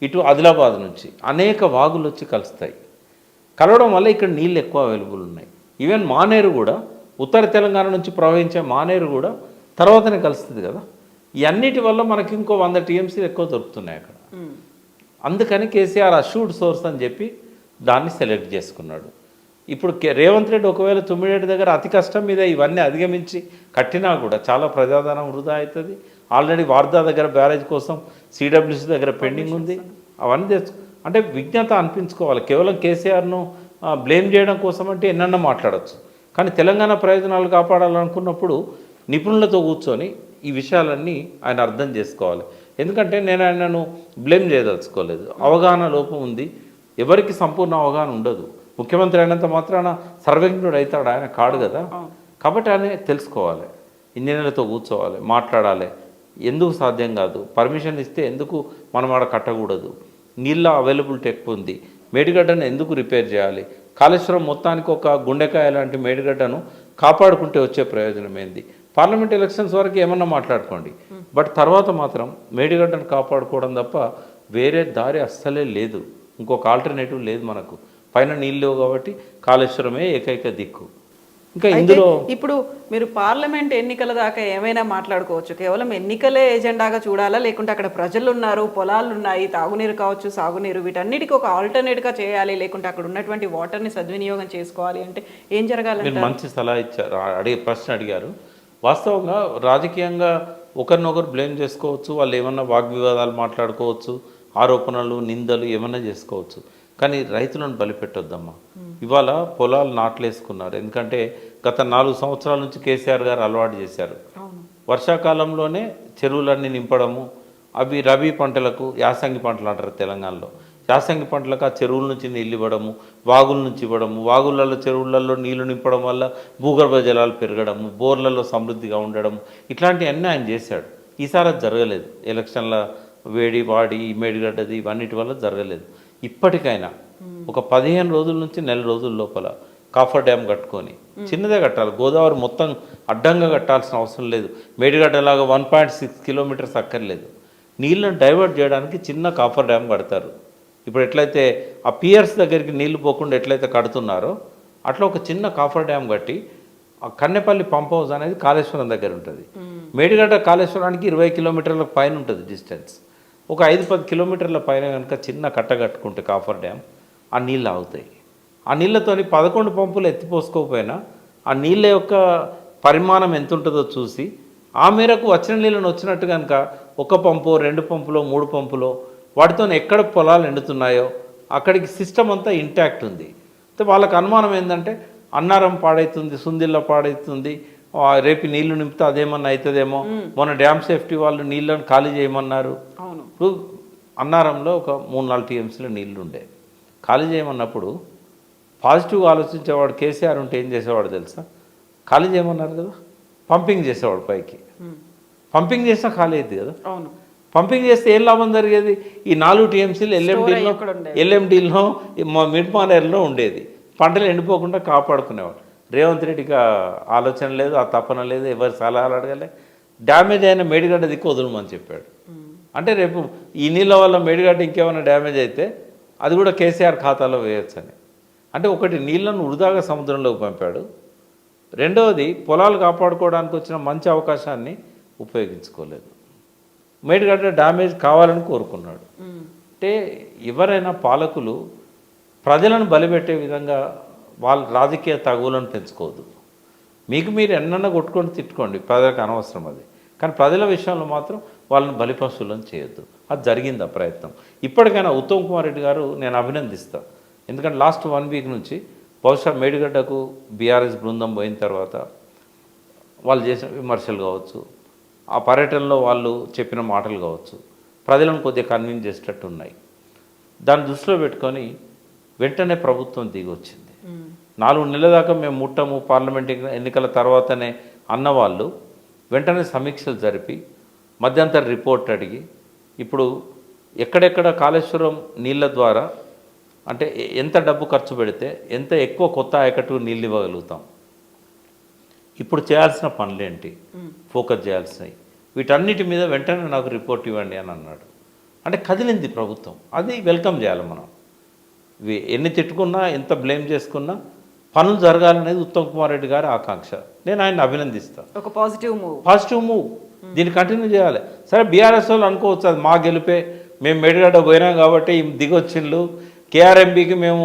ఇటు ఆదిలాబాద్ నుంచి అనేక వాగులు వచ్చి కలుస్తాయి. కలవడం వల్ల ఇక్కడ నీళ్ళు ఎక్కువ అవైలబుల్ ఉన్నాయి. ఈవెన్ మానేరు కూడా, ఉత్తర తెలంగాణ నుంచి ప్రవహించే మానేరు కూడా తర్వాతనే కలుస్తుంది కదా. ఈ అన్నిటి వల్ల మనకి ఇంకో 100 టీఎంసీలు ఎక్కువ దొరుకుతున్నాయి అక్కడ. అందుకని కేసీఆర్ అష్యూర్డ్ సోర్స్ అని చెప్పి దాన్ని సెలెక్ట్ చేసుకున్నాడు. ఇప్పుడు రేవంత్ రెడ్డి ఒకవేళ తుమ్మిడేటి దగ్గర అతి కష్టం మీద ఇవన్నీ అధిగమించి కట్టినా కూడా చాలా ప్రజాధనం వృధా అవుతుంది. ఆల్రెడీ వార్దా దగ్గర బ్యారేజ్ కోసం సిడబ్ల్యూసీ దగ్గర పెండింగ్ ఉంది. అవన్నీ అంటే విజ్ఞత అనిపించుకోవాలి. కేవలం కేసీఆర్ను బ్లేమ్ చేయడం కోసం అంటే ఎన్నన్నా మాట్లాడచ్చు. కానీ తెలంగాణ ప్రయోజనాలు కాపాడాలనుకున్నప్పుడు నిపుణులతో కూర్చొని ఈ విషయాలన్నీ ఆయన అర్థం చేసుకోవాలి. ఎందుకంటే నేను ఆయనను బ్లేమ్ చేయదలుచుకోలేదు. అవగాహన లోపం ఉంది, ఎవరికి సంపూర్ణ అవగాహన ఉండదు. ముఖ్యమంత్రి అయినంత మాత్రాన సర్వజ్ఞుడు అవుతాడు, ఆయన కాడు కదా. కాబట్టి ఆయన తెలుసుకోవాలి, ఇంజనీర్లతో కూర్చోవాలి, మాట్లాడాలి, ఎందుకు సాధ్యం కాదు? పర్మిషన్ ఇస్తే ఎందుకు మనం ఆడ కట్టకూడదు? నీళ్ళ అవైలబిలిటీ ఎక్కువ ఉంది, మేడిగడ్డను ఎందుకు రిపేర్ చేయాలి? కాళేశ్వరం మొత్తానికి ఒక గుండెకాయ లాంటి మేడిగడ్డను కాపాడుకుంటే వచ్చే ప్రయోజనం ఏంది? పార్లమెంట్ ఎలక్షన్స్ వరకు ఏమన్నా మాట్లాడుకోండి, బట్ తర్వాత మాత్రం మేడిగడ్డను కాపాడుకోవడం తప్ప వేరే దారి అస్సలే లేదు. ఇంకొక ఆల్టర్నేటివ్ లేదు మనకు. పైన నీళ్ళు లేవు కాబట్టి కాళేశ్వరమే ఏకైక దిక్కు. ఇంకా ఇందులో ఇప్పుడు మీరు పార్లమెంట్ ఎన్నికల దాకా ఏమైనా మాట్లాడుకోవచ్చు, కేవలం ఎన్నికలే ఎజెండాగా చూడాలా, లేకుంటే అక్కడ ప్రజలు ఉన్నారు, పొలాలు ఉన్నాయి, తాగునీరు కావచ్చు, సాగునీరు, వీటన్నిటికీ ఒక ఆల్టర్నేట్గా చేయాలి, లేకుంటే అక్కడ ఉన్నటువంటి వాటర్ని సద్వినియోగం చేసుకోవాలి అంటే ఏం జరగాలి? మీరు మంచి సలహా ఇచ్చారు, ప్రశ్న అడిగారు. వాస్తవంగా రాజకీయంగా ఒకరినొకరు బ్లేమ్ చేసుకోవచ్చు, వాళ్ళు ఏమన్నా వాగ్వివాదాలు మాట్లాడుకోవచ్చు, ఆరోపణలు నిందలు ఏమన్నా చేసుకోవచ్చు, కానీ రైతులను బలిపెట్టొద్దమ్మా. ఇవాళ పొలాలు నాట్లేసుకున్నారు, ఎందుకంటే గత 4 సంవత్సరాల నుంచి కేసీఆర్ గారు అలవాటు చేశారు. వర్షాకాలంలోనే చెరువులన్నీ నింపడము, అవి రబీ పంటలకు, యాసంగి పంటలు అంటారు తెలంగాణలో, యాసంగి పంటలకు ఆ చెరువుల నుంచి నీళ్ళు ఇవ్వడము, వాగుల నుంచి ఇవ్వడము, వాగులలో చెరువులలో నీళ్లు నింపడం వల్ల భూగర్భ జలాలు పెరగడము, బోర్లలో సమృద్ధిగా ఉండడము, ఇట్లాంటివన్నీ ఆయన చేశాడు. ఈసారి అది జరగలేదు. ఎలక్షన్ల వేడి వాడి మేడిగడ్డది ఇవన్నిటి వల్ల జరగలేదు. ఇప్పటికైనా ఒక 15 రోజుల నుంచి నెల రోజుల లోపల కాఫర్ డ్యామ్ కట్టుకొని, చిన్నదే కట్టాలి, గోదావరి మొత్తం అడ్డంగా కట్టాల్సిన అవసరం లేదు, మేడిగడ్డలాగా 1.6 కిలోమీటర్స్ అక్కర్లేదు, నీళ్ళని డైవర్ట్ చేయడానికి చిన్న కాఫర్ డ్యామ్ కడతారు. ఇప్పుడు ఎట్లయితే ఆ పియర్స్ దగ్గరికి నీళ్లు పోకుండా ఎట్లయితే కడుతున్నారో అట్లా ఒక చిన్న కాఫర్ డ్యామ్ కట్టి, ఆ కన్నెపల్లి పంప్ హౌస్ అనేది కాళేశ్వరం దగ్గర ఉంటుంది. మేడిగడ్డ కాళేశ్వరానికి 20 కిలోమీటర్ల పైన ఉంటుంది డిస్టెన్స్. ఒక 5-10 కిలోమీటర్ల పైన కనుక చిన్న కట్ట కట్టుకుంటే కాఫర్ డ్యామ్, ఆ నీళ్ళు ఆగుతాయి. ఆ నీళ్ళతోని 11 పంపులు ఎత్తిపోసుకోకపోయినా ఆ నీళ్ళ యొక్క పరిమాణం ఎంత ఉంటుందో చూసి ఆ మేరకు వచ్చిన నీళ్ళను వచ్చినట్టు కనుక 1 పంపు, 2 పంపులో, 3 పంపులో వాటితో ఎక్కడ పొలాలు ఎండుతున్నాయో అక్కడికి సిస్టమ్ అంతా ఇంటాక్ట్ ఉంది. వాళ్ళకి అనుమానం ఏంటంటే అన్నారం పాడవుతుంది, సుందిల్ల పాడవుతుంది, రేపు నీళ్లు నింపితే అదేమన్నా అవుతుందేమో, మొన్న డ్యామ్ సేఫ్టీ వాళ్ళు నీళ్ళని ఖాళీ చేయమన్నారు. ఇప్పుడు అన్నారంలో ఒక 3-4 టీఎంసీలో నీళ్లు ఉండే, ఖాళీ చేయమన్నప్పుడు పాజిటివ్గా ఆలోచించేవాడు కేసీఆర్ ఉంటే ఏం చేసేవాడు తెలుసా? ఖాళీ చేయమన్నారు కదా, పంపింగ్ చేసేవాడు పైకి. పంపింగ్ చేసినా ఖాళీ అయింది కదా. పంపింగ్ చేస్తే ఏం లాభం జరిగేది? ఈ 4 టీఎంసీలు ఎల్ఎండీలో మిడ్ మానేర్లో ఉండేది, పంటలు ఎండిపోకుండా కాపాడుకునేవాడు. రేవంత్ రెడ్డికి ఆలోచన లేదు, ఆ తపన లేదు, ఎవరి సలహాలు అడగలే. డ్యామేజ్ అయిన మేడిగడ్డ దిక్కు వదులుమని చెప్పాడు. అంటే రేపు ఈ నీళ్ళ వల్ల మేడిగడ్డ ఇంకేమైనా డ్యామేజ్ అయితే అది కూడా కేసీఆర్ ఖాతాలో వేయొచ్చని. అంటే ఒకటి నీళ్లను వృధాగా సముద్రంలోకి పంపాడు, రెండవది పొలాలు కాపాడుకోవడానికి వచ్చిన మంచి అవకాశాన్ని ఉపయోగించుకోలేదు. మేడిగడ్డ డ్యామేజ్ కావాలని కోరుకున్నాడు. అంటే ఎవరైనా పాలకులు ప్రజలను బలిపెట్టే విధంగా వాళ్ళ రాజకీయ తగువులను పెంచుకోవద్దు. మీకు మీరు ఎన్నన్నా కొట్టుకొని తిట్టుకోండి, ప్రజలకు అనవసరం అది, కానీ ప్రజల విషయంలో మాత్రం వాళ్ళని బలిపశువులను చేయొద్దు. అది జరిగింది ఆ ప్రయత్నం. ఇప్పటికైనా ఉత్తమ్ కుమార్ రెడ్డి గారు నేను అభినందిస్తాను, ఎందుకంటే లాస్ట్ 1 వీక్ నుంచి బహుశా మేడిగడ్డకు బీఆర్ఎస్ బృందం పోయిన తర్వాత వాళ్ళు చేసిన విమర్శలు కావచ్చు, ఆ పర్యటనలో వాళ్ళు చెప్పిన మాటలు కావచ్చు, ప్రజలను కొద్దిగా కన్విన్స్ చేసేటట్టు ఉన్నాయి. దాన్ని దృష్టిలో పెట్టుకొని వెంటనే ప్రభుత్వం దిగి వచ్చింది. 4 నెలల దాకా మేము ముట్టము, పార్లమెంట్ ఎన్నికల తర్వాతనే అన్నవాళ్ళు వెంటనే సమీక్షలు జరిపి మధ్యంతర రిపోర్ట్ అడిగి ఇప్పుడు ఎక్కడెక్కడ కాళేశ్వరం నీళ్ళ ద్వారా అంటే ఎంత డబ్బు ఖర్చు పెడితే ఎంత ఎక్కువ కొత్త ఆయకట్టు నీళ్ళు ఇవ్వగలుగుతాం, ఇప్పుడు చేయాల్సిన పనులేంటి, ఫోకస్ చేయాల్సినవి, వీటన్నిటి మీద వెంటనే నాకు రిపోర్ట్ ఇవ్వండి అని అన్నాడు. అంటే కదిలింది ప్రభుత్వం, అది వెల్కమ్ చేయాలి మనం. ఎన్ని తిట్టుకున్నా ఎంత బ్లేమ్ చేసుకున్నా పనులు జరగాలనేది ఉత్తమ్ కుమార్ రెడ్డి గారి ఆకాంక్ష. నేను ఆయన అభినందిస్తాను. ఒక పాజిటివ్ మూవ్ దీన్ని కంటిన్యూ చేయాలి. సరే బీఆర్ఎస్ వాళ్ళు అనుకోవచ్చు అది మా గెలిపే, మేము మేడిగడ్డ పోయినాం కాబట్టి దిగొచ్చిండ్లు, కేఆర్ఎంబీకి మేము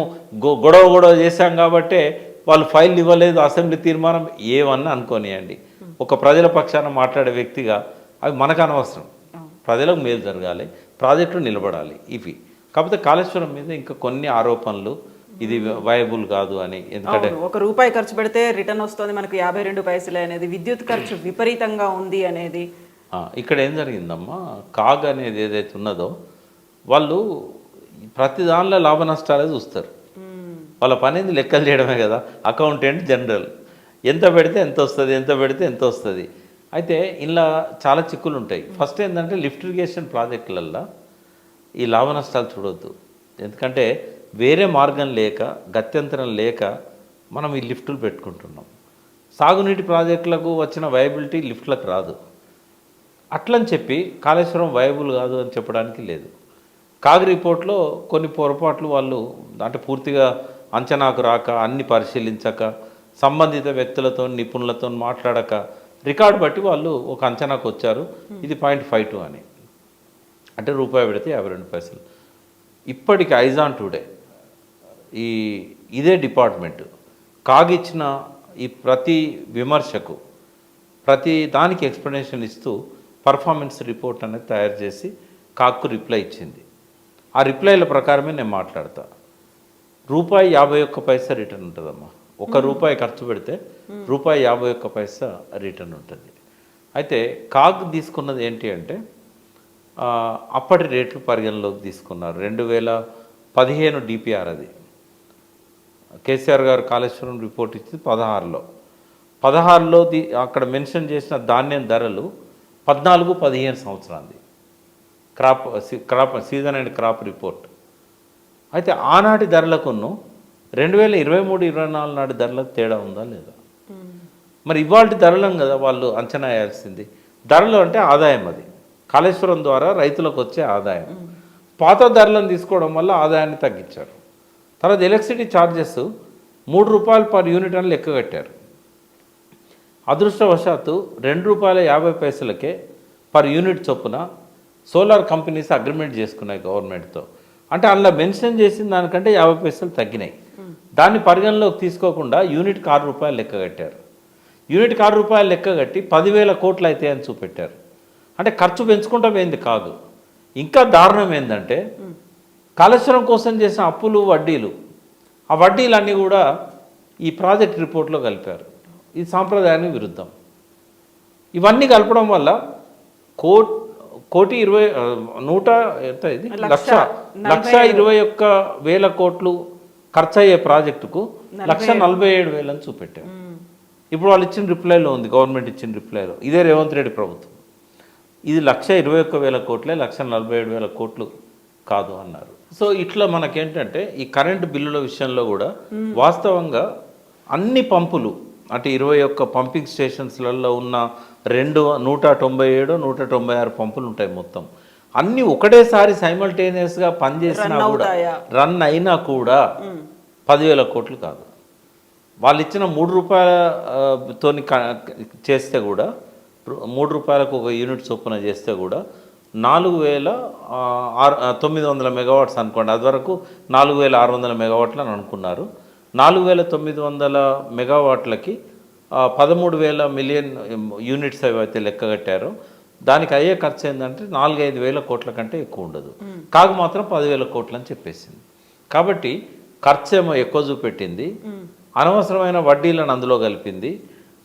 గొడవ చేశాం కాబట్టి వాళ్ళు ఫైల్ ఇవ్వలేదు, అసెంబ్లీ తీర్మానం, ఏమన్నా అనుకోనియండి. ఒక ప్రజల పక్షాన మాట్లాడే వ్యక్తిగా అవి మనకు అనవసరం. ప్రజలకు మేలు జరగాలి, ప్రాజెక్టులు నిలబడాలి ఇవి. కాకపోతే కాళేశ్వరం మీద ఇంకా కొన్ని ఆరోపణలు, ఇది వయబుల్ కాదు అని. ఎందుకంటే ₹1 ఖర్చు పెడితే రిటర్న్ వస్తుంది మనకు 52 పైసలే అనేది, విద్యుత్ ఖర్చు విపరీతంగా ఉంది అనేది. ఇక్కడ ఏం జరిగిందమ్మా, కాగ్ అనేది ఏదైతే ఉన్నదో వాళ్ళు ప్రతి దానిలో లాభ నష్టాలే చూస్తారు. వాళ్ళ పనేది లెక్కలు చేయడమే కదా, అకౌంటెంట్ జనరల్. ఎంత పెడితే ఎంత వస్తుంది, ఎంత పెడితే ఎంత వస్తుంది. అయితే ఇలా చాలా చిక్కులు ఉంటాయి. ఫస్ట్ ఏంటంటే లిఫ్ట్ ఇరిగేషన్ ప్రాజెక్టులల్లో ఈ లాభ నష్టాలు చూడొద్దు. ఎందుకంటే వేరే మార్గం లేక గత్యంతరం లేక మనం ఈ లిఫ్టులు పెట్టుకుంటున్నాం. సాగునీటి ప్రాజెక్టులకు వచ్చిన వయబిలిటీ లిఫ్ట్లకు రాదు. అట్లని చెప్పి కాళేశ్వరం వయబుల్ కాదు అని చెప్పడానికి లేదు. కాగ్ రిపోర్ట్లో కొన్ని పొరపాట్లు వాళ్ళు అంటే పూర్తిగా అంచనాకు రాక, అన్ని పరిశీలించక, సంబంధిత వ్యక్తులతో నిపుణులతో మాట్లాడక రికార్డు బట్టి వాళ్ళు ఒక అంచనాకు వచ్చారు, ఇది 0.52 అని. అంటే రూపాయి పెడితే 52 పైసలు. ఇప్పటికి ఐజాన్ టుడే ఇదే డిపార్ట్మెంట్ కాగిచ్చిన ఈ ప్రతి విమర్శకు ప్రతి దానికి ఎక్స్ప్లెనేషన్ ఇస్తూ పర్ఫార్మెన్స్ రిపోర్ట్ అనేది తయారు చేసి కాగ్కు రిప్లై ఇచ్చింది. ఆ రిప్లైల ప్రకారమే నేను మాట్లాడతా. ₹51 రిటర్న్ ఉంటుందమ్మా. ₹1 ఖర్చు పెడితే ₹51 రిటర్న్ ఉంటుంది. అయితే కాగ్ తీసుకున్నది ఏంటి అంటే అప్పటి రేట్లు పరిగణలోకి తీసుకున్నారు. 2015 డిపిఆర్ అది. కేసీఆర్ గారు కాళేశ్వరం రిపోర్ట్ ఇచ్చింది 16లో అక్కడ మెన్షన్ చేసిన ధాన్యం ధరలు 14-15 సంవత్సరాలది crop season and crop report. అయితే ఆనాటి ధరలకును 2023-24 నాటి ధరలకు తేడా ఉందా లేదా? మరి ఇవాళ ధరలం కదా వాళ్ళు అంచనా వేయాల్సింది. ధరలు అంటే ఆదాయం, అది కాళేశ్వరం ద్వారా రైతులకు వచ్చే ఆదాయం. పాత ధరలను తీసుకోవడం వల్ల ఆదాయాన్ని తగ్గించారు. తర్వాత ఎలక్ట్రిసిటీ ఛార్జెస్ ₹3 పర్ యూనిట్ అని లెక్క కట్టారు. అదృష్టవశాత్తు ₹2.50 పర్ యూనిట్ చొప్పున సోలార్ కంపెనీస్ అగ్రిమెంట్ చేసుకున్నాయి గవర్నమెంట్తో. అంటే అందులో మెన్షన్ చేసిన దానికంటే 50 పైసలు తగ్గినాయి. దాన్ని పరిగణలోకి తీసుకోకుండా యూనిట్కి ₹6 లెక్క కట్టారు. యూనిట్కి ₹6 లెక్క కట్టి 10,000 కోట్లు అయితే అని చూపెట్టారు. అంటే ఖర్చు పెంచుకుంటా పోయింది కాదు. ఇంకా దారుణం ఏంటంటే కాళేశ్వరం కోసం చేసిన అప్పులు, వడ్డీలు, ఆ వడ్డీలన్నీ కూడా ఈ ప్రాజెక్ట్ రిపోర్ట్లో కలిపారు. ఇది సాంప్రదాయానికి విరుద్ధం. ఇవన్నీ కలపడం వల్ల ₹1,21,000 కోట్లు ఖర్చు అయ్యే ప్రాజెక్టుకు 1,47,000 అని చూపెట్టారు. ఇప్పుడు వాళ్ళు ఇచ్చిన రిప్లైలో ఉంది, గవర్నమెంట్ ఇచ్చిన రిప్లైలో, ఇదే రేవంత్ రెడ్డి ప్రభుత్వం, ఇది 1,21,000 కోట్లే, 1,47,000 కోట్లు కాదు అన్నారు. సో ఇట్లా మనకేంటంటే ఈ కరెంటు బిల్లుల విషయంలో కూడా వాస్తవంగా అన్ని పంపులు అంటే 21 పంపింగ్ స్టేషన్స్లలో ఉన్న 197, 196 పంపులు ఉంటాయి మొత్తం. అన్నీ ఒకటేసారి సైమల్టేనియస్గా పనిచేసినా కూడా, రన్ అయినా కూడా 10,000 కోట్లు కాదు. వాళ్ళు ఇచ్చిన ₹3తోని చేస్తే కూడా, ₹3కు ఒక యూనిట్ చొప్పున చేస్తే కూడా 4,900 మెగావాట్స్ అనుకోండి. అది వరకు 4,600 మెగావాట్లు అని అనుకున్నారు. 4,900 మెగావాట్లకి 13,000 మిలియన్ యూనిట్స్ ఏవైతే లెక్క కట్టారో దానికి అయ్యే ఖర్చు ఏంటంటే 4-5 వేల కోట్ల కంటే ఎక్కువ ఉండదు. కాగు మాత్రం 10,000 కోట్లు అని చెప్పేసింది. కాబట్టి ఖర్చు ఏమో ఎక్కువ చూపెట్టింది, అనవసరమైన వడ్డీలను అందులో కలిపింది,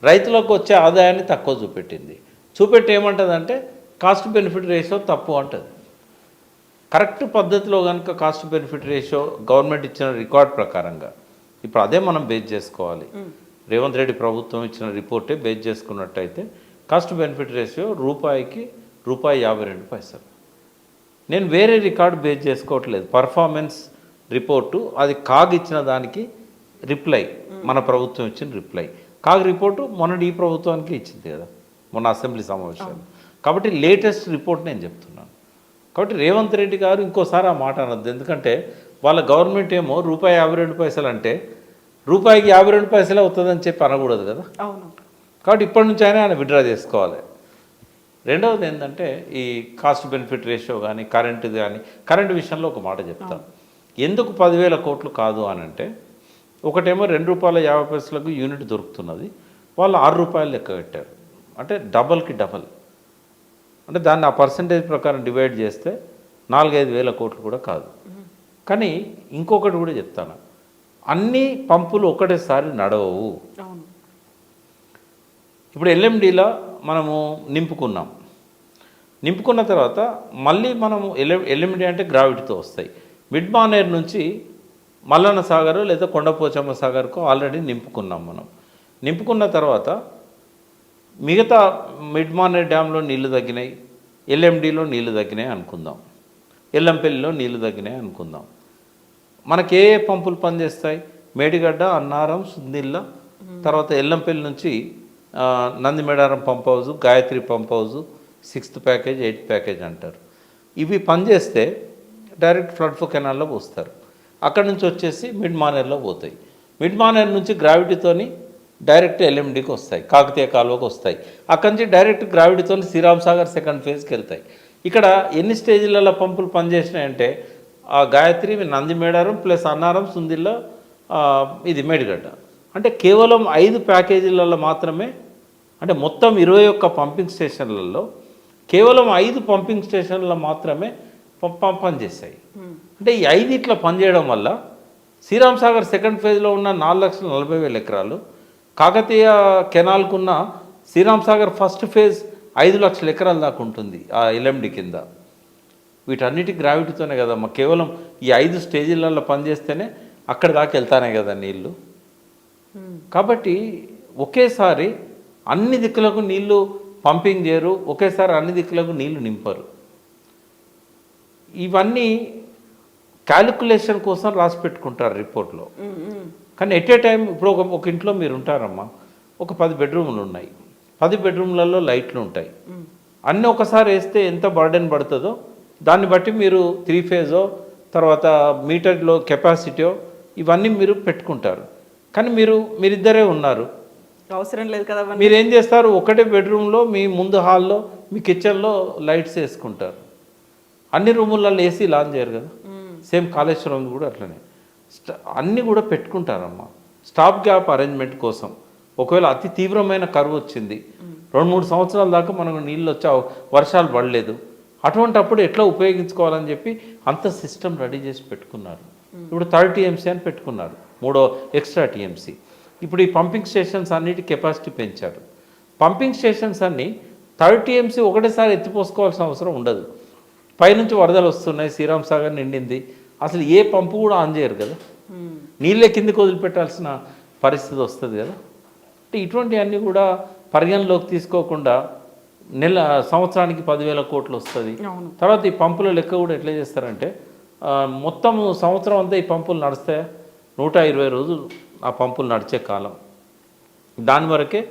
రైతులకు వచ్చే ఆదాయాన్ని తక్కువ చూపెట్టింది. చూపెట్టి ఏమంటుందంటే కాస్ట్ బెనిఫిట్ రేషియో తప్పు అంటుంది. కరెక్ట్ పద్ధతిలో కనుక కాస్ట్ బెనిఫిట్ రేషియో గవర్నమెంట్ ఇచ్చిన రికార్డ్ ప్రకారంగా, ఇప్పుడు అదే మనం బేస్ చేసుకోవాలి. రేవంత్ రెడ్డి ప్రభుత్వం ఇచ్చిన రిపోర్టే బేస్ చేసుకున్నట్టయితే కాస్ట్ బెనిఫిట్ రేషియో ₹1కి ₹52. నేను వేరే రికార్డు బేస్ చేసుకోవట్లేదు. పర్ఫార్మెన్స్ రిపోర్టు అది కాగ్ ఇచ్చిన దానికి రిప్లై, మన ప్రభుత్వం ఇచ్చిన రిప్లై. కాగ్ రిపోర్టు మొన్నటి ఈ ప్రభుత్వానికి ఇచ్చింది కదా, మొన్న అసెంబ్లీ సమావేశాలు. కాబట్టి లేటెస్ట్ రిపోర్ట్ నేను చెప్తున్నాను. కాబట్టి రేవంత్ రెడ్డి గారు ఇంకోసారి ఆ మాట అనద్దు. ఎందుకంటే వాళ్ళ గవర్నమెంట్ ఏమో ₹52 అంటే ₹1కి 52 అవుతుందని చెప్పి అనకూడదు కదా. అవును. కాబట్టి ఇప్పటి నుంచి ఆయన విత్డ్రా చేసుకోవాలి. రెండవది ఏంటంటే ఈ కాస్ట్ బెనిఫిట్ రేషియో కానీ కరెంటుది కానీ, కరెంటు విషయంలో ఒక మాట చెప్తాను. ఎందుకు 10,000 కోట్లు కాదు అని అంటే, ఒకటేమో ₹2.50 యూనిట్ దొరుకుతున్నది, వాళ్ళు ₹6 లెక్క కట్టారు. అంటే డబల్కి డబల్. అంటే దాన్ని ఆ పర్సంటేజ్ ప్రకారం డివైడ్ చేస్తే 4-5 వేల కోట్లు కూడా కాదు. కానీ ఇంకొకటి కూడా చెప్తాను, అన్ని పంపులు ఒకటేసారి నడవవు. ఇప్పుడు ఎల్ఎండిలో మనము నింపుకున్న తర్వాత మళ్ళీ మనము ఎల్ఎండి అంటే గ్రావిటీతో వస్తాయి. మిడ్ మానేర్ నుంచి మల్లన్న సాగర్ లేదా కొండపోచమ్మ సాగర్కు ఆల్రెడీ నింపుకున్నాం. మనం నింపుకున్న తర్వాత మిగతా మిడ్ మానేర్ డ్యాంలో నీళ్లు తగ్గినాయి, ఎల్ఎండిలో నీళ్లు తగ్గినాయి అనుకుందాం, ఎల్లంపల్లిలో నీళ్లు తగ్గినాయి అనుకుందాం. మనకి ఏ పంపులు పనిచేస్తాయి? మేడిగడ్డ, అన్నారం, సుందిల్ల, తర్వాత ఎల్లంపల్లి నుంచి Nandimedaram pump house, Gayatri pump house, 6th package 8th package అంటారు. ఇవి పనిచేస్తే డైరెక్ట్ ఫ్లడ్ ఫో కెనాల్లో పోస్తారు. అక్కడి నుంచి వచ్చేసి మిడ్ మానేర్లో పోతాయి. మిడ్ మానేర్ నుంచి గ్రావిటీతోని డైరెక్ట్ ఎల్ఎండికి వస్తాయి, కాకతీయ కాలువకు వస్తాయి. అక్కడి నుంచి డైరెక్ట్ గ్రావిటీతో శ్రీరామ్ సాగర్ 2nd ఫేజ్కి వెళ్తాయి. ఇక్కడ ఎన్ని స్టేజ్లలో పంపులు పనిచేసినాయంటే ఆ గాయత్రి, నందిమేడారం ప్లస్ అన్నారం, సుందిల్ల, ఇది మేడిగడ్డ. అంటే కేవలం 5 ప్యాకేజీలలో మాత్రమే, అంటే మొత్తం 21 పంపింగ్ స్టేషన్లలో కేవలం 5 పంపింగ్ స్టేషన్లలో మాత్రమే పనిచేస్తాయి. అంటే ఈ 5 ఇట్లా పనిచేయడం వల్ల శ్రీరామ్ సాగర్ 2nd ఫేజ్లో ఉన్న 4,40,000 ఎకరాలు, కాకతీయ కెనాల్కున్న శ్రీరామ్ సాగర్ 1st ఫేజ్ 5 లక్షల ఎకరాల దాకా ఉంటుంది ఆ ఎల్ఎండి కింద. వీటన్నిటి గ్రావిటీతోనే కదమ్మా, కేవలం ఈ 5 స్టేజీలలో పనిచేస్తేనే అక్కడి దాకా వెళ్తానే కదా నీళ్ళు. కాబట్టి ఒకేసారి అన్ని దిక్కులకు నీళ్లు పంపింగ్ చేయరు, ఒకేసారి అన్ని దిక్కులకు నీళ్లు నింపరు. ఇవన్నీ క్యాలిక్యులేషన్ కోసం రాసి పెట్టుకుంటారు రిపోర్ట్లో. కానీ ఎట్ ఏ టైం ఇప్పుడు ఒక ఇంట్లో మీరు ఉంటారమ్మా, ఒక 10 బెడ్రూమ్లు ఉన్నాయి, 10 బెడ్రూమ్లలో లైట్లు ఉంటాయి. అన్నీ ఒకసారి వేస్తే ఎంత బర్డెన్ పడుతుందో దాన్ని బట్టి మీరు 3 ఫేజో తర్వాత మీటర్లో కెపాసిటీయో ఇవన్నీ మీరు పెట్టుకుంటారు. కానీ మీరిద్దరే ఉన్నారు, అవసరం లేదు కదా. మీరు ఏం చేస్తారు? ఒకటే బెడ్రూమ్లో మీ ముందు హాల్లో మీ కిచెన్లో లైట్స్ వేసుకుంటారు. అన్ని రూములలో ఏసీ లాంచ్ చేయరు కదా. సేమ్ కాళేశ్వరం కూడా అట్లనే అన్నీ కూడా పెట్టుకుంటారమ్మా స్టాప్ గ్యాప్ అరేంజ్మెంట్ కోసం. ఒకవేళ అతి తీవ్రమైన కరువు వచ్చింది, 2-3 సంవత్సరాల దాకా మనకు నీళ్ళు వచ్చా, వర్షాలు పడలేదు, అటువంటప్పుడు ఎట్లా ఉపయోగించుకోవాలని చెప్పి అంత సిస్టమ్ రెడీ చేసి పెట్టుకున్నారు. ఇప్పుడు 3rd TMC అని పెట్టుకున్నారు, 3వ ఎక్స్ట్రా TMC. ఇప్పుడు ఈ పంపింగ్ స్టేషన్స్ అన్నిటి కెపాసిటీ పెంచారు. పంపింగ్ స్టేషన్స్ అన్నీ 3rd TMC ఒకటేసారి ఎత్తిపోసుకోవాల్సిన అవసరం ఉండదు. పైనుంచి వరదలు వస్తున్నాయి, శ్రీరామ్ సాగర్ నిండింది, అసలు ఏ పంపు కూడా ఆన్ చేయరు కదా, నీళ్ళే కిందకి వదిలిపెట్టాల్సిన పరిస్థితి వస్తుంది కదా. అంటే ఇటువంటివన్నీ కూడా పరిగణలోకి తీసుకోకుండా సంవత్సరానికి 10,000 కోట్లు వస్తుంది. తర్వాత ఈ పంపుల లెక్క కూడా ఎట్లా చేస్తారంటే మొత్తం సంవత్సరం అంతా ఈ పంపులు నడుస్తాయి, 120 రోజులు ఆ పంపులు నడిచే కాలం, దాని వరకే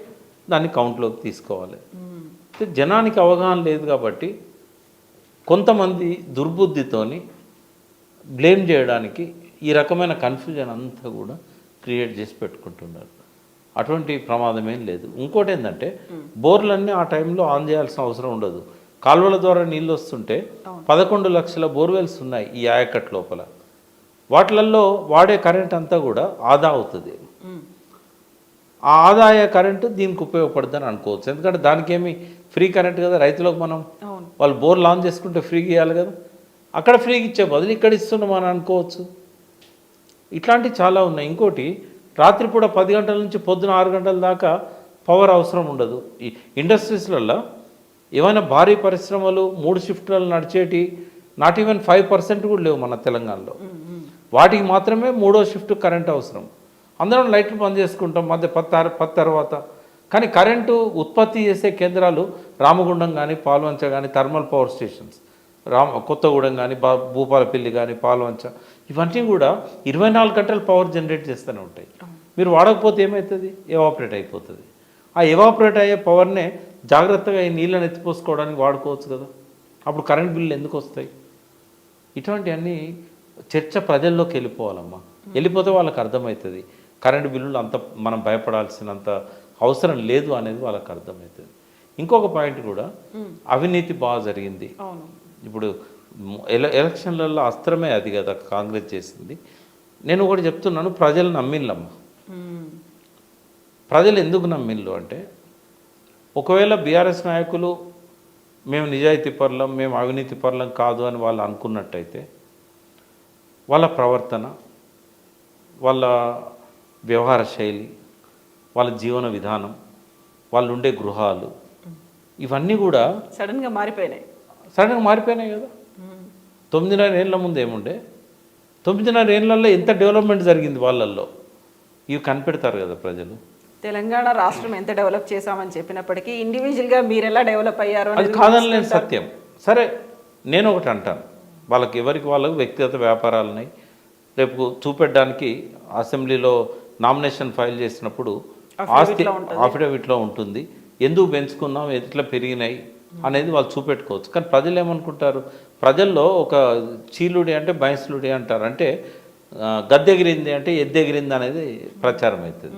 దాన్ని కౌంట్లోకి తీసుకోవాలి. జనానికి అవగాహన లేదు కాబట్టి కొంతమంది దుర్బుద్ధితోని బ్లేమ్ చేయడానికి ఈ రకమైన కన్ఫ్యూజన్ అంతా కూడా క్రియేట్ చేసి పెట్టుకుంటున్నారు. అటువంటి ప్రమాదం ఏం లేదు. ఇంకోటి ఏంటంటే బోర్లన్నీ ఆ టైంలో ఆన్ చేయాల్సిన అవసరం ఉండదు. కాలువల ద్వారా నీళ్ళు వస్తుంటే 11 లక్షల బోర్వెల్స్ ఉన్నాయి ఈ ఆయకట్ లోపల. వాటిలలో వాడే కరెంట్ అంతా కూడా ఆదా అవుతుంది. ఆ ఆదాయ కరెంటు దీనికి ఉపయోగపడుతుందని అనుకోవచ్చు. ఎందుకంటే దానికేమి ఫ్రీ కరెంట్ కదా, రైతులకు మనం వాళ్ళు బోర్ లాంచ్ చేసుకుంటే ఫ్రీగా ఇవ్వాలి కదా, అక్కడ ఫ్రీగా ఇచ్చే బదులు ఇక్కడ ఇస్తున్నాం అని అనుకోవచ్చు. ఇట్లాంటివి చాలా ఉన్నాయి. ఇంకోటి రాత్రిపూట 10 గంటల నుంచి పొద్దున 6 గంటల దాకా పవర్ అవసరం ఉండదు. ఈ ఇండస్ట్రీస్లలో ఏమైనా భారీ పరిశ్రమలు 3 షిఫ్ట్లలో నడిచేటి నాట్ ఈవెన్ 5% కూడా లేవు మన తెలంగాణలో. వాటికి మాత్రమే 3వ షిఫ్ట్ కరెంట్ అవసరం. అందరం లైట్లు బంద్ చేసుకుంటాం మధ్య 10 తర్వాత. కానీ కరెంటు ఉత్పత్తి చేసే కేంద్రాలు రామగుండం కానీ పాల్వంచ కానీ థర్మల్ పవర్ స్టేషన్స్, కొత్తగూడెం కానీ భూపాలపల్లి కానీ పాల్వంచ, ఇవన్నీ కూడా 24 గంటలు పవర్ జనరేట్ చేస్తూనే ఉంటాయి. మీరు వాడకపోతే ఏమవుతుంది? ఎవాపరేట్ అయిపోతుంది. ఆ ఎవాపరేట్ అయ్యే పవర్నే జాగ్రత్తగా ఈ నీళ్ళని ఎత్తిపోసుకోవడానికి వాడుకోవచ్చు కదా. అప్పుడు కరెంట్ బిల్లు ఎందుకు వస్తాయి? ఇటువంటివన్నీ చర్చ ప్రజల్లోకి వెళ్ళిపోవాలమ్మా. వెళ్ళిపోతే వాళ్ళకి అర్థమవుతుంది కరెంటు బిల్లులు అంత మనం భయపడాల్సినంత అవసరం లేదు అనేది వాళ్ళకి అర్థమవుతుంది. ఇంకొక పాయింట్ కూడా, అవినీతి బాగా జరిగింది. ఇప్పుడు ఎలక్షన్లలో అస్త్రమే అది కదా కాంగ్రెస్ చేసింది. నేను ఒకటి చెప్తున్నాను, ప్రజలు నమ్మిళ్ళమ్మా. ప్రజలు ఎందుకు నమ్మిళ్ళు అంటే, ఒకవేళ బీఆర్ఎస్ నాయకులు మేము నిజాయితీ పరులం, మేము అవినీతి పరులం కాదు అని వాళ్ళు అనుకున్నట్టయితే వాళ్ళ ప్రవర్తన, వాళ్ళ వ్యవహార శైలి, వాళ్ళ జీవన విధానం, వాళ్ళు ఉండే గృహాలు, ఇవన్నీ కూడా సడన్గా మారిపోయినాయి కదా. 9.5 ఏళ్ళ ముందు ఏముండే, 9.5 ఏళ్ళల్లో ఎంత డెవలప్మెంట్ జరిగింది వాళ్ళల్లో, ఇవి కనిపెడతారు కదా ప్రజలు. తెలంగాణ రాష్ట్రం ఎంత డెవలప్ చేశామని చెప్పినప్పటికీ ఇండివిజువల్గా మీరు ఎలా డెవలప్ అయ్యారో అది కాదనలేని సత్యం. సరే, నేను ఒకటి అంటాను, వాళ్ళకి ఎవరికి వాళ్ళకు వ్యక్తిగత వ్యాపారాలు ఉన్నాయి. రేపు చూపెట్టడానికి అసెంబ్లీలో నామినేషన్ ఫైల్ చేసినప్పుడు ఆస్తి అఫిడవిట్లో ఉంటుంది, ఎందుకు పెంచుకున్నాం, ఎట్లా పెరిగినాయి అనేది వాళ్ళు చూపెట్టుకోవచ్చు. కానీ ప్రజలు ఏమనుకుంటారు, ప్రజల్లో ఒక చీలుడి అంటే బయసులుడి అంటారు, అంటే గద్దెగిరింది అంటే ఎద్దెగిరింది అనేది ప్రచారం అవుతుంది.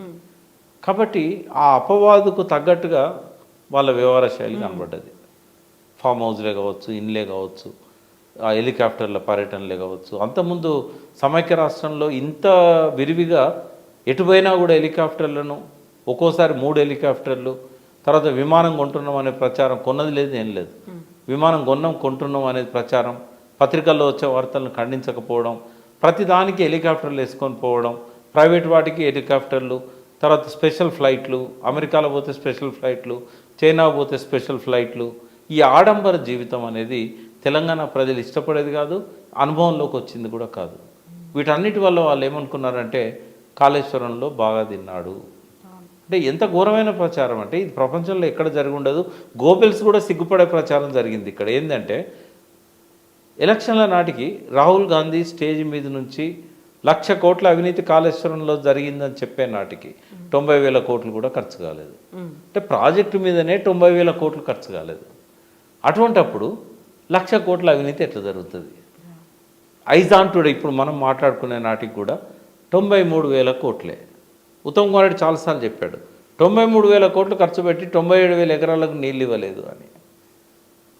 కాబట్టి ఆ అపవాదుకు తగ్గట్టుగా వాళ్ళ వ్యవహార శైలి కనబడ్డది. ఫామ్ హౌస్లే కావచ్చు, ఇన్లే కావచ్చు, హెలికాప్టర్ల పర్యటనలే కావచ్చు. అంతకుముందు సమైక్య రాష్ట్రంలో ఇంత విరివిగా ఎటుపోయినా కూడా హెలికాప్టర్లను, ఒక్కోసారి 3 హెలికాప్టర్లు, తర్వాత విమానం కొంటున్నాం అనే ప్రచారం, కొన్నది లేదు ఏం లేదు, విమానం కొంటున్నాం అనేది ప్రచారం, పత్రికల్లో వచ్చే వార్తలను ఖండించకపోవడం, ప్రతిదానికి హెలికాప్టర్లు వేసుకొని పోవడం, ప్రైవేట్ వాటికి హెలికాప్టర్లు, తర్వాత స్పెషల్ ఫ్లైట్లు, అమెరికాలో పోతే స్పెషల్ ఫ్లైట్లు, చైనా పోతే స్పెషల్ ఫ్లైట్లు. ఈ ఆడంబర జీవితం అనేది తెలంగాణ ప్రజలు ఇష్టపడేది కాదు, అనుభవంలోకి వచ్చింది కూడా కాదు. వీటన్నిటి వల్ల వాళ్ళు ఏమనుకున్నారంటే కాళేశ్వరంలో బాగా తిన్నాడు అంటే ఎంత ఘోరమైన ప్రచారం అంటే ఇది ప్రపంచంలో ఎక్కడ జరిగి ఉండదు. గోబెల్స్ కూడా సిగ్గుపడే ప్రచారం జరిగింది ఇక్కడ. ఏంటంటే ఎలక్షన్ల నాటికి రాహుల్ గాంధీ స్టేజ్ మీద నుంచి 1,00,000 కోట్ల అవినీతి కాళేశ్వరంలో జరిగిందని చెప్పే నాటికి 90,000 కోట్లు కూడా ఖర్చు కాలేదు. అంటే ప్రాజెక్టు మీదనే 90,000 కోట్లు ఖర్చు కాలేదు. అటువంటప్పుడు 1,00,000 కోట్ల అవినీతి ఎట్లా జరుగుతుంది? ఐజాన్ టుడే ఇప్పుడు మనం మాట్లాడుకునే నాటికి కూడా 93,000 కోట్లే. ఉత్తమ్ కుమార్ రెడ్డి చాలాసార్లు చెప్పాడు 93,000 కోట్లు ఖర్చు పెట్టి 97,000 ఎకరాలకు నీళ్ళు ఇవ్వలేదు అని.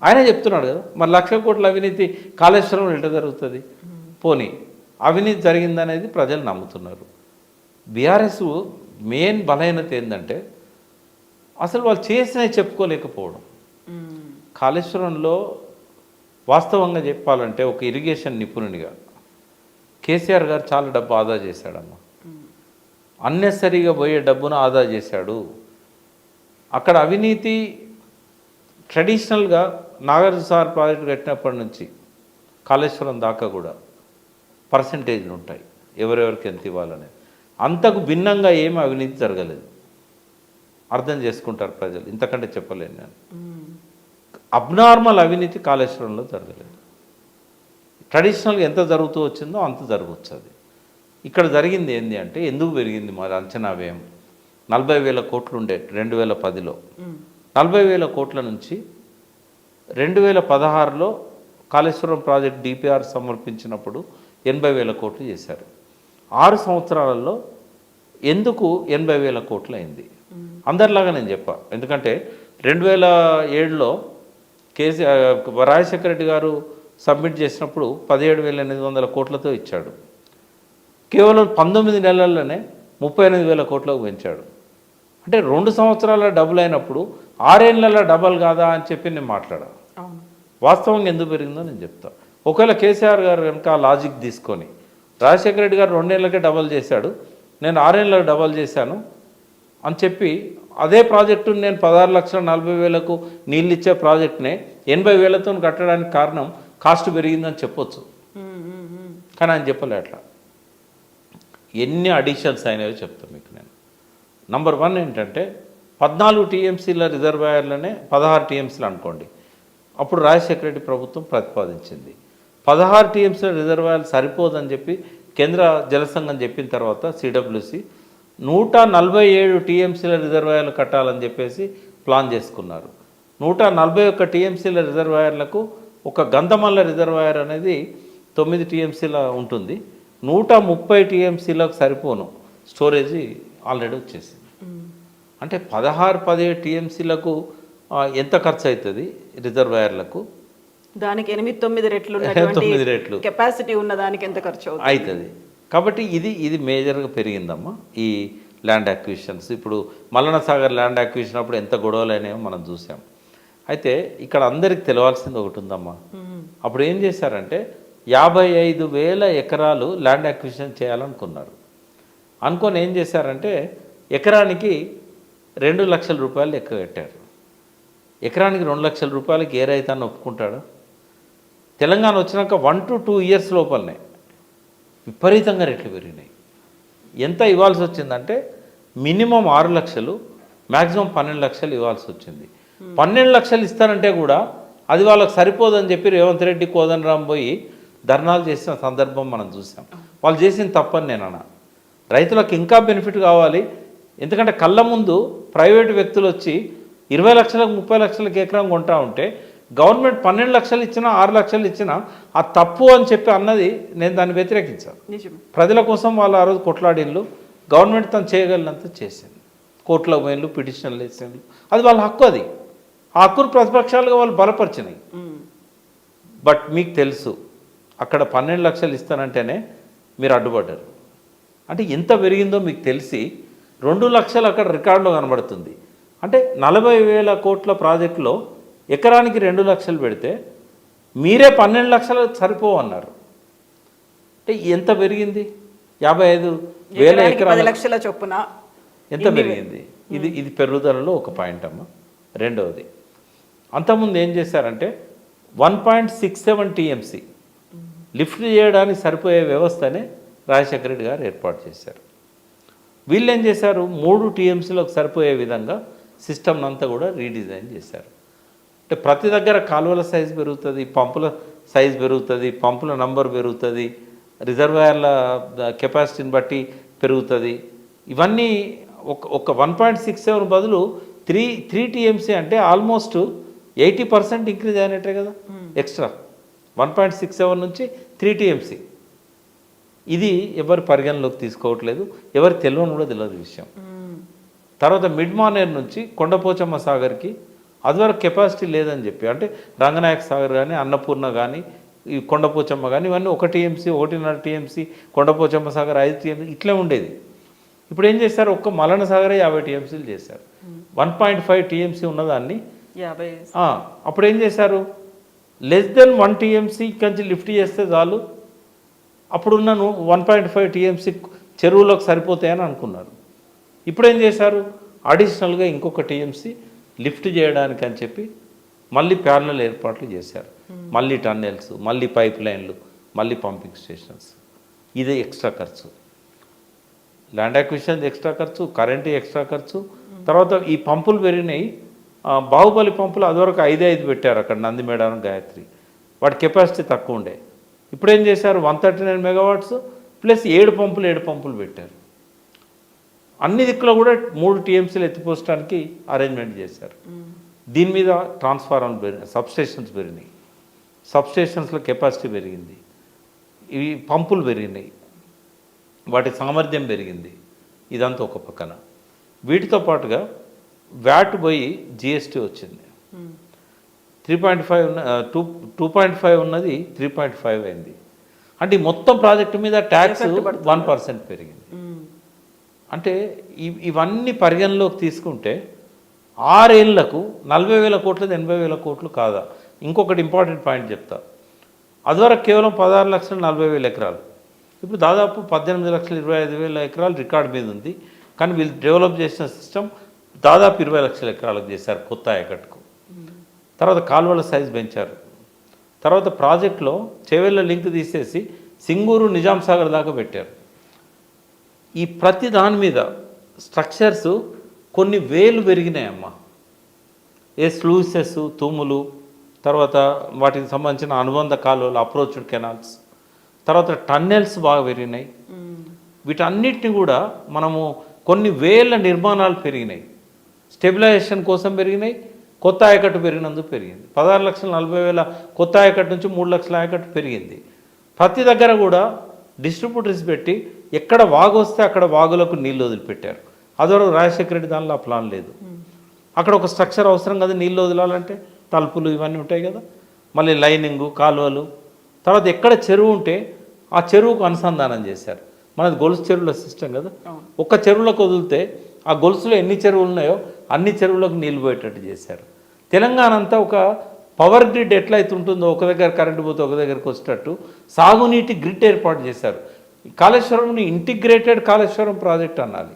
ఆయన చెప్తున్నాడు కదా, మరి 1,00,000 కోట్ల అవినీతి కాళేశ్వరం ఎట్లా జరుగుతుంది? పోనీ అవినీతి జరిగిందనేది ప్రజలు నమ్ముతున్నారు. బీఆర్ఎస్ మెయిన్ బలహీనత ఏంటంటే అసలు వాళ్ళు చేసినవి చెప్పుకోలేకపోవడం. కాళేశ్వరంలో వాస్తవంగా చెప్పాలంటే ఒక ఇరిగేషన్ నిపుణునిగా కేసీఆర్ గారు చాలా డబ్బు ఆదా చేశాడమ్మా. అన్నెసరిగా పోయే డబ్బును ఆదా చేశాడు. అక్కడ అవినీతి ట్రెడిషనల్గా నాగార్జునసాగర్ ప్రాజెక్టు కట్టినప్పటి నుంచి కాళేశ్వరం దాకా కూడా పర్సంటేజ్లు ఉంటాయి, ఎవరెవరికి ఎంత ఇవ్వాలనేది. అంతకు భిన్నంగా ఏమీ అవినీతి జరగలేదు. అర్థం చేసుకుంటారు ప్రజలు, ఇంతకంటే చెప్పలేను నేను. అబ్నార్మల్ అవినీతి కాళేశ్వరంలో జరగలేదు. ట్రెడిషనల్గా ఎంత జరుగుతూ వచ్చిందో అంత జరగవచ్చు. అది ఇక్కడ జరిగింది ఏంటి అంటే ఎందుకు పెరిగింది మరి అంచనా వ్యయం 40,000 కోట్లు ఉండే 2010లో 40,000 కోట్ల నుంచి 2016లో కాళేశ్వరం ప్రాజెక్ట్ డిపిఆర్ సమర్పించినప్పుడు 80,000 కోట్లు చేశారు. 6 సంవత్సరాలలో ఎందుకు 80,000 కోట్లు అయింది? అందరిలాగా నేను చెప్పా. ఎందుకంటే 2007లో రాజశేఖర రెడ్డి గారు సబ్మిట్ చేసినప్పుడు 17,800 కోట్లతో ఇచ్చాడు. కేవలం 19 నెలల్లోనే 38,000 కోట్లకు పెంచాడు. అంటే 2 సంవత్సరాల డబుల్ అయినప్పుడు 6 ఏళ్ళ డబల్ కాదా అని చెప్పి నేను మాట్లాడాను. వాస్తవంగా ఎందుకు పెరిగిందో నేను చెప్తాను. ఒకవేళ కేసీఆర్ గారు కనుక ఆ లాజిక్ తీసుకొని రాజశేఖర రెడ్డి గారు 2 ఏళ్ళకే డబల్ చేశాడు, నేను 6 ఏళ్ళకి డబల్ చేశాను అని చెప్పి అదే ప్రాజెక్టును నేను 16,40,000కు నీళ్ళు ఇచ్చే ప్రాజెక్ట్నే 80,000తో కట్టడానికి కారణం కాస్ట్ పెరిగిందని చెప్పొచ్చు. కానీ ఆయన చెప్పలే. అట్లా ఎన్ని అడిషన్స్ అయినవో చెప్తాను మీకు నేను. నంబర్ 1 ఏంటంటే 14 టీఎంసీల రిజర్వాయర్లనే 16 టీఎంసీలు అనుకోండి. అప్పుడు రాజశేఖర రెడ్డి ప్రభుత్వం ప్రతిపాదించింది 16 టీఎంసీల రిజర్వాయర్లు సరిపోదని చెప్పి కేంద్ర జలసంఘం చెప్పిన తర్వాత సిడబ్ల్యూసి 147 టీఎంసీల రిజర్వాయర్లు కట్టాలని చెప్పేసి ప్లాన్ చేసుకున్నారు. 141 టీఎంసీల రిజర్వాయర్లకు ఒక గంధమల్ల రిజర్వాయర్ అనేది 9 టీఎంసీల ఉంటుంది. 130 టీఎంసీలకు సరిపోను స్టోరేజీ ఆల్రెడీ వచ్చేసింది. అంటే 16-17 టీఎంసీలకు ఎంత ఖర్చు అవుతుంది రిజర్వాయర్లకు? దానికి 8-9 రెట్లు కెపాసిటీ ఉన్న దానికి ఎంత ఖర్చు అవుతుంది. కాబట్టి ఇది మేజర్గా పెరిగిందమ్మా ఈ ల్యాండ్ అక్విజిషన్స్. ఇప్పుడు మల్లన్న సాగర్ ల్యాండ్ అక్విజిషన్ అప్పుడు ఎంత గొడవలు అయినాయో మనం చూసాం. అయితే ఇక్కడ అందరికి తెలవాల్సింది ఒకటి ఉందమ్మా. అప్పుడు ఏం చేశారంటే 55,000 ఎకరాలు ల్యాండ్ అక్విజిషన్ చేయాలనుకున్నారు. అనుకొని ఏం చేశారంటే ఎకరానికి 2 లక్షల రూపాయలు లెక్క కట్టారు. ఎకరానికి 2 లక్షల రూపాయలకి ఏ రైతాన్ని ఒప్పుకుంటాడు? తెలంగాణ వచ్చినాక 1 to 2 ఇయర్స్ లోపలనే విపరీతంగా రేట్లు పెరిగినాయి. ఎంత ఇవ్వాల్సి వచ్చిందంటే మినిమం 6 లక్షలు, మ్యాక్సిమం 12 లక్షలు ఇవ్వాల్సి వచ్చింది. 12 లక్షలు ఇస్తానంటే కూడా అది వాళ్ళకి సరిపోదని చెప్పి రేవంత్ రెడ్డి కోదండరాం పోయి ధర్నాలు చేసిన సందర్భం మనం చూసాం. వాళ్ళు చేసిన తప్పని నేను అన్నా. రైతులకు ఇంకా బెనిఫిట్ కావాలి, ఎందుకంటే కళ్ళ ముందు ప్రైవేటు వ్యక్తులు వచ్చి 20 లక్షలకు 30 లక్షలకు ఎకరం కొంటా ఉంటే గవర్నమెంట్ 12 లక్షలు ఇచ్చినా 6 లక్షలు ఇచ్చినా ఆ తప్పు అని చెప్పి అన్నది నేను దాన్ని వ్యతిరేకించాను. ప్రజల కోసం వాళ్ళు ఆ రోజు కొట్లాడిళ్ళు, గవర్నమెంట్ తను చేయగలిగినంత చేసింది, కోర్టులో పోయిన్లు, పిటిషన్లు వేసిండ్లు, అది వాళ్ళ హక్కు. అది ఆ హక్కును ప్రతిపక్షాలుగా వాళ్ళు బలపరిచినాయి. బట్ మీకు తెలుసు అక్కడ 12 లక్షలు ఇస్తానంటేనే మీరు అడ్డుపడ్డారు. అంటే ఎంత పెరిగిందో మీకు తెలిసి 2 లక్షలు అక్కడ రికార్డులో కనబడుతుంది. అంటే 40,000 కోట్ల ప్రాజెక్టులో ఎకరానికి 2 లక్షలు పెడితే మీరే 12 లక్షలు సరిపోవన్నారు. అంటే ఎంత పెరిగింది? 55,000 ఎకరాల లక్షల చొప్పున ఎంత పెరిగింది? ఇది పెరుగుదలలో ఒక పాయింట్ అమ్మ. రెండవది, అంతకుముందు ఏం చేశారంటే 1.67 టీఎంసీ లిఫ్ట్ చేయడానికి సరిపోయే వ్యవస్థనే రాజశేఖర రెడ్డి గారు ఏర్పాటు చేశారు. వీళ్ళు ఏం చేశారు, 3 టీఎంసీలకు సరిపోయే విధంగా సిస్టమ్ అంతా కూడా రీడిజైన్ చేశారు. అంటే ప్రతి దగ్గర కాలువల సైజు పెరుగుతుంది, పంపుల సైజు పెరుగుతుంది, పంపుల నంబర్ పెరుగుతుంది, రిజర్వాయర్ల కెపాసిటీని బట్టి పెరుగుతుంది. ఇవన్నీ ఒక 1.67 బదులు 3 టీఎంసీ అంటే ఆల్మోస్ట్ 80% ఇంక్రీజ్ అయినట్టే కదా. ఎక్స్ట్రా 1.67 నుంచి 3 టీఎంసీ. ఇది ఎవరు పరిగణలోకి తీసుకోవట్లేదు, ఎవరు తెలియని కూడా తెలియదు విషయం. తర్వాత మిడ్ మానేర్ నుంచి కొండపోచమ్మ సాగర్కి అదివరకు కెపాసిటీ లేదని చెప్పి, అంటే రంగనాయక సాగర్ కానీ, అన్నపూర్ణ కానీ, ఈ కొండపోచమ్మ కానీ ఇవన్నీ 1 TMC, 1.5 TMC, Kondapochamma Sagar 5 TMC ఇట్లే ఉండేది. ఇప్పుడు ఏం చేశారు, ఒక్క మలన సాగరే 50 టీఎంసీలు చేశారు. 1.5 టీఎంసీ ఉన్నదాన్ని 50. అప్పుడు ఏం చేశారు, less than 1 TMC Kanchi lift చేస్తే చాలు, అప్పుడున్న 1.5 టీఎంసీ చెరువులకు సరిపోతాయని అనుకున్నారు. ఇప్పుడు ఏం చేశారు, అడిషనల్గా ఇంకొక టీఎంసీ లిఫ్ట్ చేయడానికి అని చెప్పి మళ్ళీ ప్యారలల్ ఏర్పాట్లు చేశారు. మళ్ళీ టన్నెల్స్, మళ్ళీ పైప్ లైన్లు, మళ్ళీ పంపింగ్ స్టేషన్స్. ఇదే ఎక్స్ట్రా ఖర్చు. ల్యాండ్ అక్విజిషన్ ఎక్స్ట్రా ఖర్చు, కరెంటు ఎక్స్ట్రా ఖర్చు. తర్వాత ఈ పంపులు పెరిగినాయి. బాహుబలి పంపులు అదివరకు 5 పెట్టారు అక్కడ నందిమేడారం, గాయత్రి. వాటి కెపాసిటీ తక్కువ ఉండే. ఇప్పుడు ఏం చేశారు, 139 మెగావాట్స్ ప్లస్ 7 పంపులు పెట్టారు. అన్ని దిక్కులో కూడా 3 టీఎంసీలు ఎత్తిపోసడానికి అరేంజ్మెంట్ చేశారు. దీని మీద ట్రాన్స్ఫార్మర్లు పెరిగినాయి, సబ్స్టేషన్స్ పెరిగినాయి, సబ్స్టేషన్స్లో కెపాసిటీ పెరిగింది, ఇవి పంపులు పెరిగినాయి, వాటి సామర్థ్యం పెరిగింది. ఇదంతా ఒక పక్కన. వీటితో పాటుగా వ్యాట్ పోయి జిఎస్టీ వచ్చింది. 2.5 ఉన్నది 3.5 అయింది. అంటే ఈ మొత్తం ప్రాజెక్టు మీద ట్యాక్స్ 1% పెరిగింది. అంటే ఇవన్నీ పరిగణలోకి తీసుకుంటే 6 ఏళ్లకు 40,000 కోట్లు 80,000 కోట్లు కాదా. ఇంకొకటి ఇంపార్టెంట్ పాయింట్ చెప్తా. అదివరకు కేవలం 16,40,000 ఎకరాలు, ఇప్పుడు దాదాపు 18,25,000 ఎకరాలు రికార్డు మీద ఉంది. కానీ వీళ్ళు డెవలప్ చేసిన సిస్టమ్ దాదాపు 20 లక్షల ఎకరాలకు చేశారు కొత్త ఆయకట్టుకు. తర్వాత కాలువల సైజు పెంచారు. తర్వాత ప్రాజెక్టులో చేవెళ్ళ లింక్ తీసేసి సింగూరు, నిజాం సాగర్ దాకా పెట్టారు. ఈ ప్రతి దాని మీద స్ట్రక్చర్స్ కొన్ని వేలు పెరిగినాయమ్మా. స్లూసెస్, తూములు, తర్వాత వాటికి సంబంధించిన అనుబంధ కాలువలు, అప్రోచ్డ్ కెనాల్స్, తర్వాత టన్నెల్స్ బాగా పెరిగినాయి. వీటన్నిటిని కూడా మనము కొన్ని వేల నిర్మాణాలు పెరిగినాయి. స్టెబిలైజేషన్ కోసం పెరిగినాయి, కొత్త ఆయకట్టు పెరిగినందుకు పెరిగింది. 16,40,000 కొత్త ఆయకట్టు నుంచి 3 లక్షల ఆయకట్టు పెరిగింది. ప్రతి దగ్గర కూడా డిస్ట్రిబ్యూటర్స్ పెట్టి ఎక్కడ వాగు వస్తే అక్కడ వాగులకు నీళ్ళు వదిలిపెట్టారు. అదివరకు రాజశేఖర రెడ్డి దానిలో ఆ ప్లాన్ లేదు. అక్కడ ఒక స్ట్రక్చర్ అవసరం కదా నీళ్ళు వదలాలంటే, తలుపులు ఇవన్నీ ఉంటాయి కదా, మళ్ళీ లైనింగు, కాలువలు. తర్వాత ఎక్కడ చెరువు ఉంటే ఆ చెరువుకు అనుసంధానం చేశారు. మనది గొలుసు చెరువుల సిస్టమ్ కదా, ఒక్క చెరువులకు వదిలితే ఆ గొలుసులో ఎన్ని చెరువులు ఉన్నాయో అన్ని చెరువులకు నీళ్ళు పోయేటట్టు చేశారు. తెలంగాణ అంతా ఒక పవర్ గ్రిడ్ ఎట్లయితే ఉంటుందో, ఒక దగ్గర కరెంటు పోతే ఒక దగ్గరికి వచ్చేటట్టు సాగునీటి గ్రిడ్ ఏర్పాటు చేశారు. కాళేశ్వరంని ఇంటిగ్రేటెడ్ కాళేశ్వరం ప్రాజెక్ట్ అనాలి.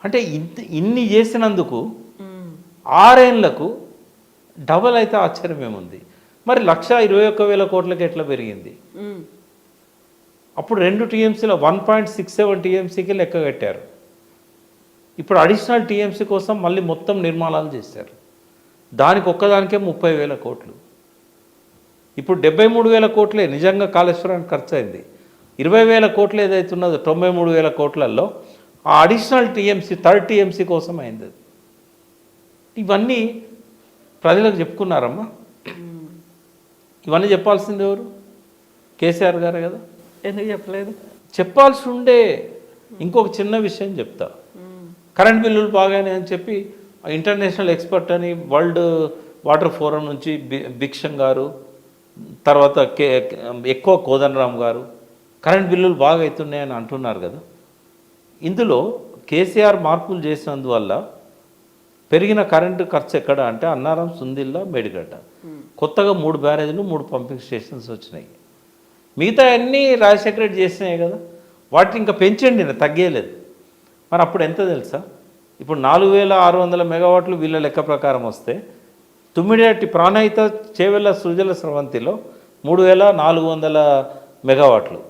అంటే ఇన్ని చేసినందుకు 6 ఏళ్లకు డబల్ అయితే ఆశ్చర్యం ఏముంది. మరి 1,21,000 కోట్లకి ఎట్లా పెరిగింది? అప్పుడు 2 టీఎంసీలో 1.67 టీఎంసీకి లెక్క కట్టారు. ఇప్పుడు అడిషనల్ టీఎంసీ కోసం మళ్ళీ మొత్తం నిర్మాణాలు చేశారు. దానికి ఒక్కదానికే 30,000 కోట్లు. ఇప్పుడు 73,000 కోట్లే నిజంగా కాళేశ్వరానికి ఖర్చు అయింది. 20,000 కోట్లు ఏదైతే ఉన్నదో 93,000 కోట్లలో ఆ అడిషనల్ టీఎంసీ థర్డ్ టీఎంసీ కోసం అయింది. ఇవన్నీ ప్రజలకు చెప్పుకున్నారమ్మా. ఇవన్నీ చెప్పాల్సింది ఎవరు? కేసీఆర్ గారే కదా. ఎందుకు చెప్పలేదు? చెప్పాల్సి ఉండే. ఇంకొక చిన్న విషయం చెప్తా. కరెంట్ బిల్లులు బాగానే అని చెప్పి ఇంటర్నేషనల్ ఎక్స్పర్ట్ అని వరల్డ్ వాటర్ ఫోరం నుంచి భిక్షన్ గారు, తర్వాత ఎక్కువ కోదండరామ్ గారు కరెంట్ బిల్లులు బాగా అవుతున్నాయని అంటున్నారు కదా. ఇందులో కేసీఆర్ మార్పులు చేసినందువల్ల పెరిగిన కరెంటు ఖర్చు ఎక్కడ అంటే అన్నారం, సుందిల్ల, మేడిగడ్డ. కొత్తగా 3 బ్యారేజ్లు 3 పంపింగ్ స్టేషన్స్ వచ్చినాయి. మిగతా అన్నీ రాజశేఖర రెడ్డి చేసినాయి కదా. వాటిని ఇంకా పెంచండి, తగ్గేయలేదు. మరి అప్పుడు ఎంత తెలుసా? ఇప్పుడు 4,600 మెగావాట్లు వీళ్ళ లెక్క ప్రకారం వస్తే తుమ్మిడిహట్టి ప్రాణహిత చేవెళ్ళ సృజల స్రవంతిలో 3,400 మెగావాట్లు.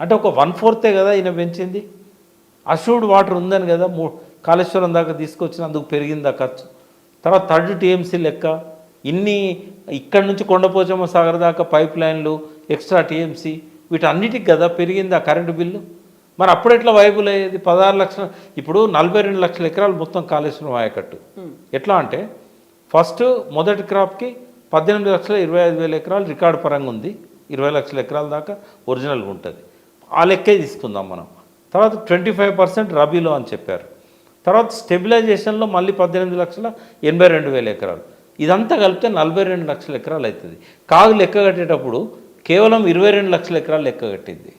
అంటే ఒక 1/4 కదా ఈయన పెంచింది. అష్యూర్డ్ వాటర్ ఉందని కదా కాళేశ్వరం దాకా తీసుకొచ్చినందుకు పెరిగిందా ఖర్చు. తర్వాత థర్డ్ టీఎంసీ లెక్క ఇన్ని ఇక్కడి నుంచి కొండపోచమ్మ సాగర్ దాకా పైప్ లైన్లు, ఎక్స్ట్రా టీఎంసీ, వీటన్నిటికి కదా పెరిగింది ఆ కరెంటు బిల్లు. మరి అప్పుడు ఎట్లా వైబుల్ అయ్యేది? 16 లక్షల, ఇప్పుడు 42 లక్షల ఎకరాలు మొత్తం కాళేశ్వరం ఆయకట్టు. ఎట్లా అంటే ఫస్ట్ మొదటి క్రాప్కి 18,25,000 ఎకరాలు రికార్డు పరంగా ఉంది. 20 లక్షల ఎకరాల దాకా ఒరిజినల్గా ఉంటుంది. ఆ లెక్కే తీసుకుందాం మనం. తర్వాత 25% రబీలో అని చెప్పారు. తర్వాత స్టెబిలైజేషన్లో మళ్ళీ 18,82,000 ఎకరాలు. ఇదంతా కలిపితే 42 లక్షల ఎకరాలు అవుతుంది. కాగు లెక్క కట్టేటప్పుడు కేవలం 22 లక్షల ఎకరాలు లెక్క కట్టింది.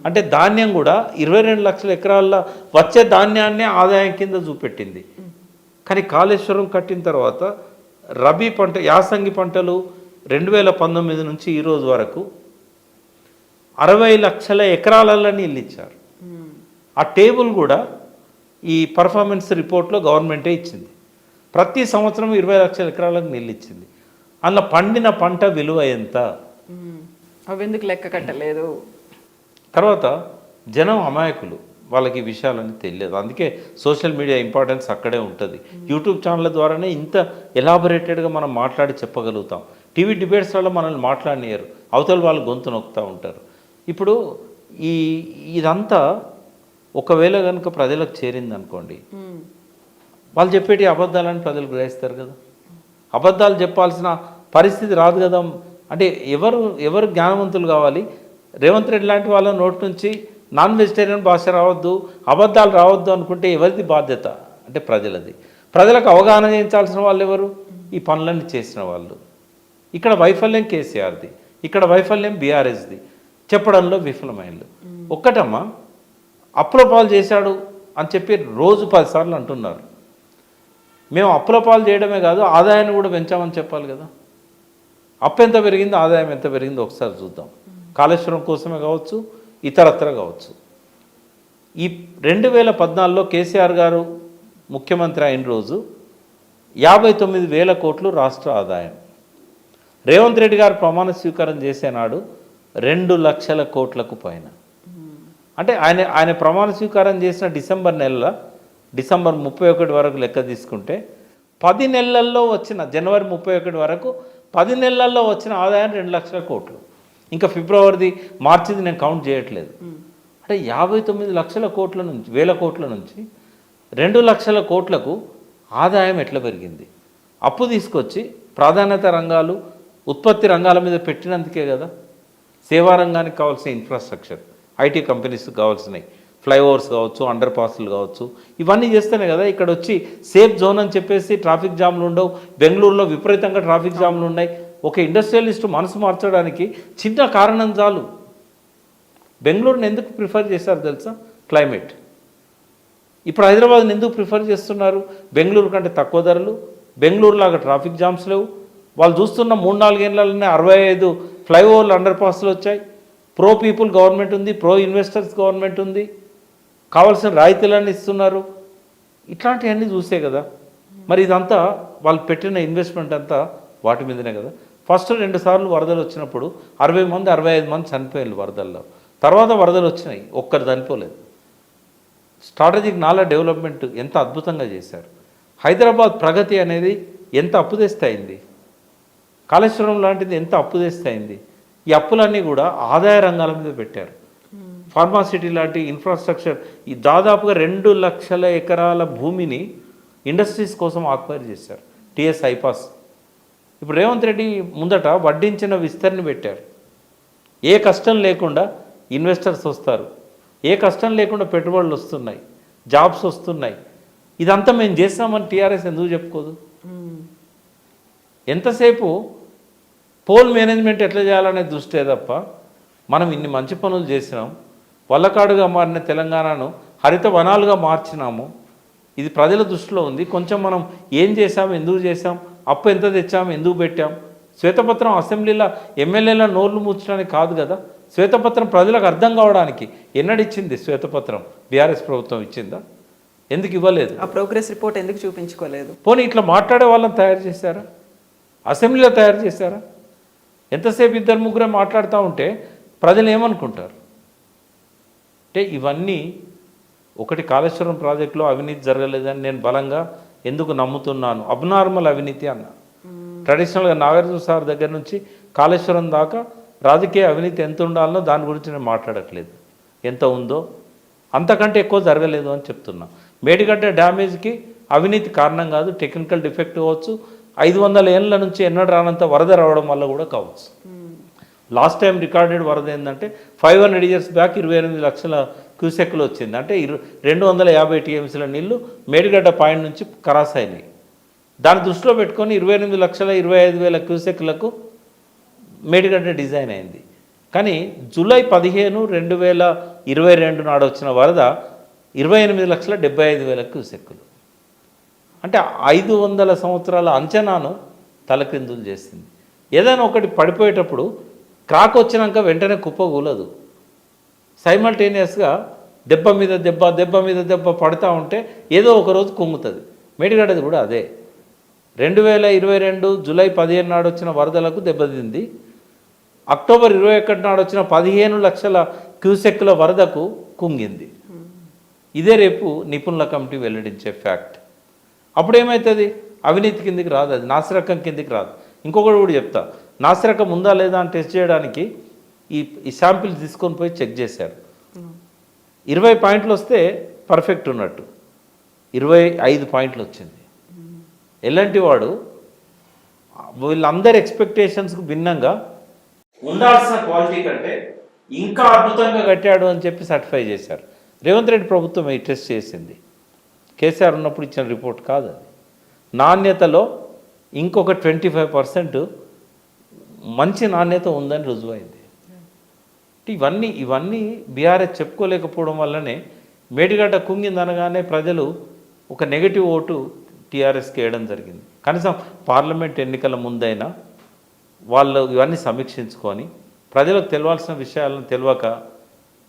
అంటే ధాన్యం కూడా 22 లక్షల ఎకరాల్లో వచ్చే ధాన్యాన్నే ఆదాయం కింద చూపెట్టింది. కానీ కాళేశ్వరం కట్టిన తర్వాత రబీ పంట, యాసంగి పంటలు 2019 నుంచి ఈరోజు వరకు 60 లక్షల ఎకరాలలో నీళ్ళు ఇచ్చారు. ఆ టేబుల్ కూడా ఈ పర్ఫార్మెన్స్ రిపోర్ట్లో గవర్నమెంటే ఇచ్చింది. ప్రతి సంవత్సరం 20 లక్షల ఎకరాలకు నీళ్ళు ఇచ్చింది. అందులో పండిన పంట విలువ ఎంత? అవి ఎందుకు లెక్క కట్టలేదు? తర్వాత జనం అమాయకులు, వాళ్ళకి ఈ విషయాలన్నీ తెలియదు. అందుకే సోషల్ మీడియా ఇంపార్టెన్స్ అక్కడే ఉంటుంది. యూట్యూబ్ ఛానళ్ళ ద్వారానే ఇంత ఎలాబొరేటెడ్గా మనం మాట్లాడి చెప్పగలుగుతాం. టీవీ డిబేట్స్లలో మనల్ని మాట్లాడనియరు, అవతల వాళ్ళు గొంతు నొక్కుతూ ఉంటారు. ఇప్పుడు ఇదంతా ఒకవేళ కనుక ప్రజలకు చేరింది అనుకోండి, వాళ్ళు చెప్పేటి అబద్ధాలని ప్రజలు గ్రహిస్తారు కదా. అబద్ధాలు చెప్పాల్సిన పరిస్థితి రాదు కదా. అంటే ఎవరు జ్ఞానవంతులు కావాలి? రేవంత్ రెడ్డి లాంటి వాళ్ళ నోటి నుంచి నాన్ వెజిటేరియన్ భాష రావద్దు, అబద్ధాలు రావద్దు అనుకుంటే ఎవరిది బాధ్యత? అంటే ప్రజలది. ప్రజలకు అవగాహన చేయించాల్సిన వాళ్ళు ఎవరు? ఈ పనులన్నీ చేసిన వాళ్ళు. ఇక్కడ వైఫల్యం కేసీఆర్ది, ఇక్కడ వైఫల్యం బీఆర్ఎస్ది, చెప్పడంలో విఫలమైనలు. ఒక్కటమ్మా, అప్పుల పాలు చేశాడు అని చెప్పి రోజు 10 సార్లు అంటున్నారు. మేము అప్పుల పాలు చేయడమే కాదు, ఆదాయాన్ని కూడా పెంచామని చెప్పాలి కదా. అప్పు ఎంత పెరిగిందో, ఆదాయం ఎంత పెరిగిందో ఒకసారి చూద్దాం. కాళేశ్వరం కోసమే కావచ్చు, ఇతరత్ర కావచ్చు. ఈ 2014లో కేసీఆర్ గారు ముఖ్యమంత్రి అయిన రోజు 59,000 కోట్లు రాష్ట్ర ఆదాయం. రేవంత్ రెడ్డి గారు ప్రమాణ స్వీకారం చేసే నాడు 2 లక్షల కోట్లకు పైన. అంటే ఆయన ప్రమాణ స్వీకారం చేసిన డిసెంబర్ 31 వరకు లెక్క తీసుకుంటే 10 నెలల్లో వచ్చిన, జనవరి 31 వరకు 10 నెలల్లో వచ్చిన ఆదాయం 2 లక్షల కోట్లు. ఇంకా ఫిబ్రవరిది, మార్చిది నేను కౌంట్ చేయట్లేదు. అంటే 59 లక్షల కోట్ల నుంచి, వేల కోట్ల నుంచి 2 లక్షల కోట్లకు ఆదాయం ఎట్లా పెరిగింది? అప్పు తీసుకొచ్చి ప్రాధాన్యత రంగాలు, ఉత్పత్తి రంగాల మీద పెట్టినందుకే కదా. సేవా రంగానికి కావాల్సిన ఇన్ఫ్రాస్ట్రక్చర్, ఐటీ కంపెనీస్కి కావాల్సినవి, ఫ్లైఓవర్స్ కావచ్చు, అండర్ పాస్లు కావచ్చు, ఇవన్నీ చేస్తేనే కదా. ఇక్కడ వచ్చి సేఫ్ జోన్ అని చెప్పేసి ట్రాఫిక్ జామ్లు ఉండవు. బెంగళూరులో విపరీతంగా ట్రాఫిక్ జామ్లు ఉన్నాయి. ఒక ఇండస్ట్రియలిస్ట్ మనసు మార్చడానికి చిన్న కారణం చాలు. బెంగళూరుని ఎందుకు ప్రిఫర్ చేశారు తెలుసా? క్లైమేట్. ఇప్పుడు హైదరాబాద్ని ఎందుకు ప్రిఫర్ చేస్తున్నారు? బెంగళూరు కంటే తక్కువ ధరలు, బెంగళూరు లాగా ట్రాఫిక్ జామ్స్ లేవు. వాళ్ళు చూస్తున్న 3-4 ఏళ్ళలోనే 65 ఫ్లైఓవర్లు, అండర్ పాస్లు వచ్చాయి. ప్రో పీపుల్ గవర్నమెంట్ ఉంది, ప్రో ఇన్వెస్టర్స్ గవర్నమెంట్ ఉంది, కావాల్సిన రాయితీలన్నీ ఇస్తున్నారు. ఇట్లాంటివన్నీ చూసే కదా. మరి ఇదంతా వాళ్ళు పెట్టిన ఇన్వెస్ట్మెంట్ అంతా వాటి మీదనే కదా. ఫస్ట్ 2 సార్లు వరదలు వచ్చినప్పుడు 60 మంది 65 మంది చనిపోయారు వరదల్లో. తర్వాత వరదలు వచ్చినాయి, ఒక్కరు చనిపోలేదు. స్ట్రాటజిక్ నాలా డెవలప్మెంట్ ఎంత అద్భుతంగా చేశారు. హైదరాబాద్ ప్రగతి అనేది ఎంత అప్పు తెస్తాయింది, కాళేశ్వరం లాంటిది ఎంత అప్పు తెస్తాయింది. ఈ అప్పులన్నీ కూడా ఆదాయ రంగాల మీద పెట్టారు. ఫార్మాసిటీ లాంటి ఇన్ఫ్రాస్ట్రక్చర్, ఈ దాదాపుగా 2 లక్షల ఎకరాల భూమిని ఇండస్ట్రీస్ కోసం ఆక్వైర్ చేశారు. టిఎస్ ఐపాస్. ఇప్పుడు రేవంత్ రెడ్డి ముందట వడ్డించిన విస్తరణ పెట్టారు. ఏ కష్టం లేకుండా ఇన్వెస్టర్స్ వస్తారు, ఏ కష్టం లేకుండా పెట్టుబడులు వస్తున్నాయి, జాబ్స్ వస్తున్నాయి. ఇదంతా మేము చేస్తామని టీఆర్ఎస్ ఎందుకు చెప్పుకోదు? ఎంతసేపు పోల్ మేనేజ్మెంట్ ఎట్లా చేయాలనే దృష్టే తప్ప మనం ఇన్ని మంచి పనులు చేసినాం, వల్లకాడుగా మారిన తెలంగాణను హరిత వనాలుగా మార్చినాము, ఇది ప్రజల దృష్టిలో ఉంది. కొంచెం మనం ఏం చేసాం, ఎందుకు చేసాం, అప్పు ఎంత తెచ్చాం, ఎందుకు పెట్టాం. శ్వేతపత్రం అసెంబ్లీలో ఎమ్మెల్యేల నోర్లు మూర్చడానికి కాదు కదా, శ్వేతపత్రం ప్రజలకు అర్థం కావడానికి. ఎన్నడిచ్చింది శ్వేతపత్రం? బీఆర్ఎస్ ప్రభుత్వం ఇచ్చిందా? ఎందుకు ఇవ్వలేదు? ఆ ప్రోగ్రెస్ రిపోర్ట్ ఎందుకు చూపించుకోలేదు? పోనీ ఇట్లా మాట్లాడే వాళ్ళని తయారు చేశారా? అసెంబ్లీలో తయారు చేశారా? ఎంతసేపు 2-3 మాట్లాడుతూ ఉంటే ప్రజలు ఏమనుకుంటారు? అంటే ఇవన్నీ ఒకటి, కాళేశ్వరం ప్రాజెక్టులో అవినీతి జరగలేదని నేను బలంగా ఎందుకు నమ్ముతున్నాను. అబ్నార్మల్ అవినీతి అన్న. ట్రెడిషనల్గా నాగార్జున సార్ దగ్గర నుంచి కాళేశ్వరం దాకా రాజకీయ అవినీతి ఎంత ఉండాలనో దాని గురించి నేను మాట్లాడట్లేదు. ఎంత ఉందో అంతకంటే ఎక్కువ జరగలేదు అని చెప్తున్నా. మేడిగడ్డ డ్యామేజ్కి అవినీతి కారణం కాదు, టెక్నికల్ డిఫెక్ట్ కావచ్చు, 500 ఏళ్ళ నుంచి ఎన్నడూ రానంత వరద రావడం వల్ల కూడా కావచ్చు. లాస్ట్ టైం రికార్డెడ్ వరద ఏంటంటే 500 years బ్యాక్ 28 లక్షల క్యూసెక్లు వచ్చింది. అంటే 250 TMCల నీళ్లు మేడిగడ్డ పాయింట్ నుంచి క్రాస్ అయినాయి. దాన్ని దృష్టిలో పెట్టుకొని 28,25,000 క్యూసెక్లకు మేడిగడ్డ డిజైన్ అయింది. కానీ జూలై 15, 2022 నాడు వచ్చిన వరద 28,75,000 క్యూసెక్కులు. అంటే 500 సంవత్సరాల అంచనాను తలక్రిందులు చేసింది. ఏదైనా ఒకటి పడిపోయేటప్పుడు క్రాక్ వచ్చినాక వెంటనే కుప్పగూలదు. సైమల్టేనియస్గా దెబ్బ మీద దెబ్బ, దెబ్బ మీద దెబ్బ పడుతూ ఉంటే ఏదో ఒకరోజు కుంగుతుంది. మేడిగడ్డది కూడా అదే. 2022 జూలై 15 నాడు వచ్చిన వరదలకు దెబ్బతింది. అక్టోబర్ 21 నాడు వచ్చిన 15 లక్షల క్యూసెక్కుల వరదకు కుంగింది. ఇదే రేపు నిపుణుల కమిటీ వెల్లడించే ఫ్యాక్ట్. అప్పుడు ఏమవుతుంది? అవినీతి కిందికి రాదు, అది నాసిరకం కిందికి రాదు. ఇంకొకటి కూడా చెప్తా, నాసిరకం ఉందా లేదా అని టెస్ట్ చేయడానికి ఈ శాంపిల్స్ తీసుకొని పోయి చెక్ చేశారు. 20 పాయింట్లు వస్తే పర్ఫెక్ట్ ఉన్నట్టు, 25 పాయింట్లు వచ్చింది. ఎలాంటి వాడు వీళ్ళందరి ఎక్స్పెక్టేషన్స్కు భిన్నంగా ఉండాల్సిన క్వాలిటీ కంటే ఇంకా అద్భుతంగా కట్టాడు అని చెప్పి సర్టిఫై చేశారు. రేవంత్ రెడ్డి ప్రభుత్వం ఈ టెస్ట్ చేసింది. కేసీఆర్ ఉన్నప్పుడు ఇచ్చిన రిపోర్ట్ కాదు అది. నాణ్యతలో ఇంకొక 25% మంచి నాణ్యత ఉందని రుజువైంది. ఇవన్నీ బీఆర్ఎస్ చెప్పుకోలేకపోవడం వల్లనే మేడిగడ్డ కుంగిందనగానే ప్రజలు ఒక నెగటివ్ ఓటు టీఆర్ఎస్కి వేయడం జరిగింది. కనీసం పార్లమెంట్ ఎన్నికల ముందైనా వాళ్ళు ఇవన్నీ సమీక్షించుకొని ప్రజలకు తెలియాల్సిన విషయాలను తెలియక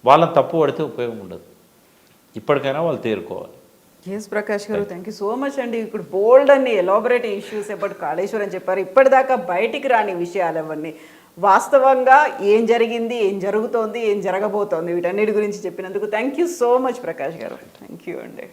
వాళ్ళని తప్పు పడితే ఉపయోగం ఉండదు. ఇప్పటికైనా వాళ్ళు తేరుకోవాలి. ఎస్ ప్రకాష్ గారు, థ్యాంక్ యూ సో మచ్ అండి. ఇప్పుడు బోల్డ్ అన్ని ఎలాబొరేట్ ఇష్యూస్ ఎప్పటి కాళేశ్వరం చెప్పారు. ఇప్పటిదాకా బయటికి రాని విషయాలు అవన్నీ వాస్తవంగా ఏం జరిగింది, ఏం జరుగుతోంది, ఏం జరగబోతోంది, వీటన్నిటి గురించి చెప్పినందుకు thank you so much Prakash గారు. థ్యాంక్ యూ అండి.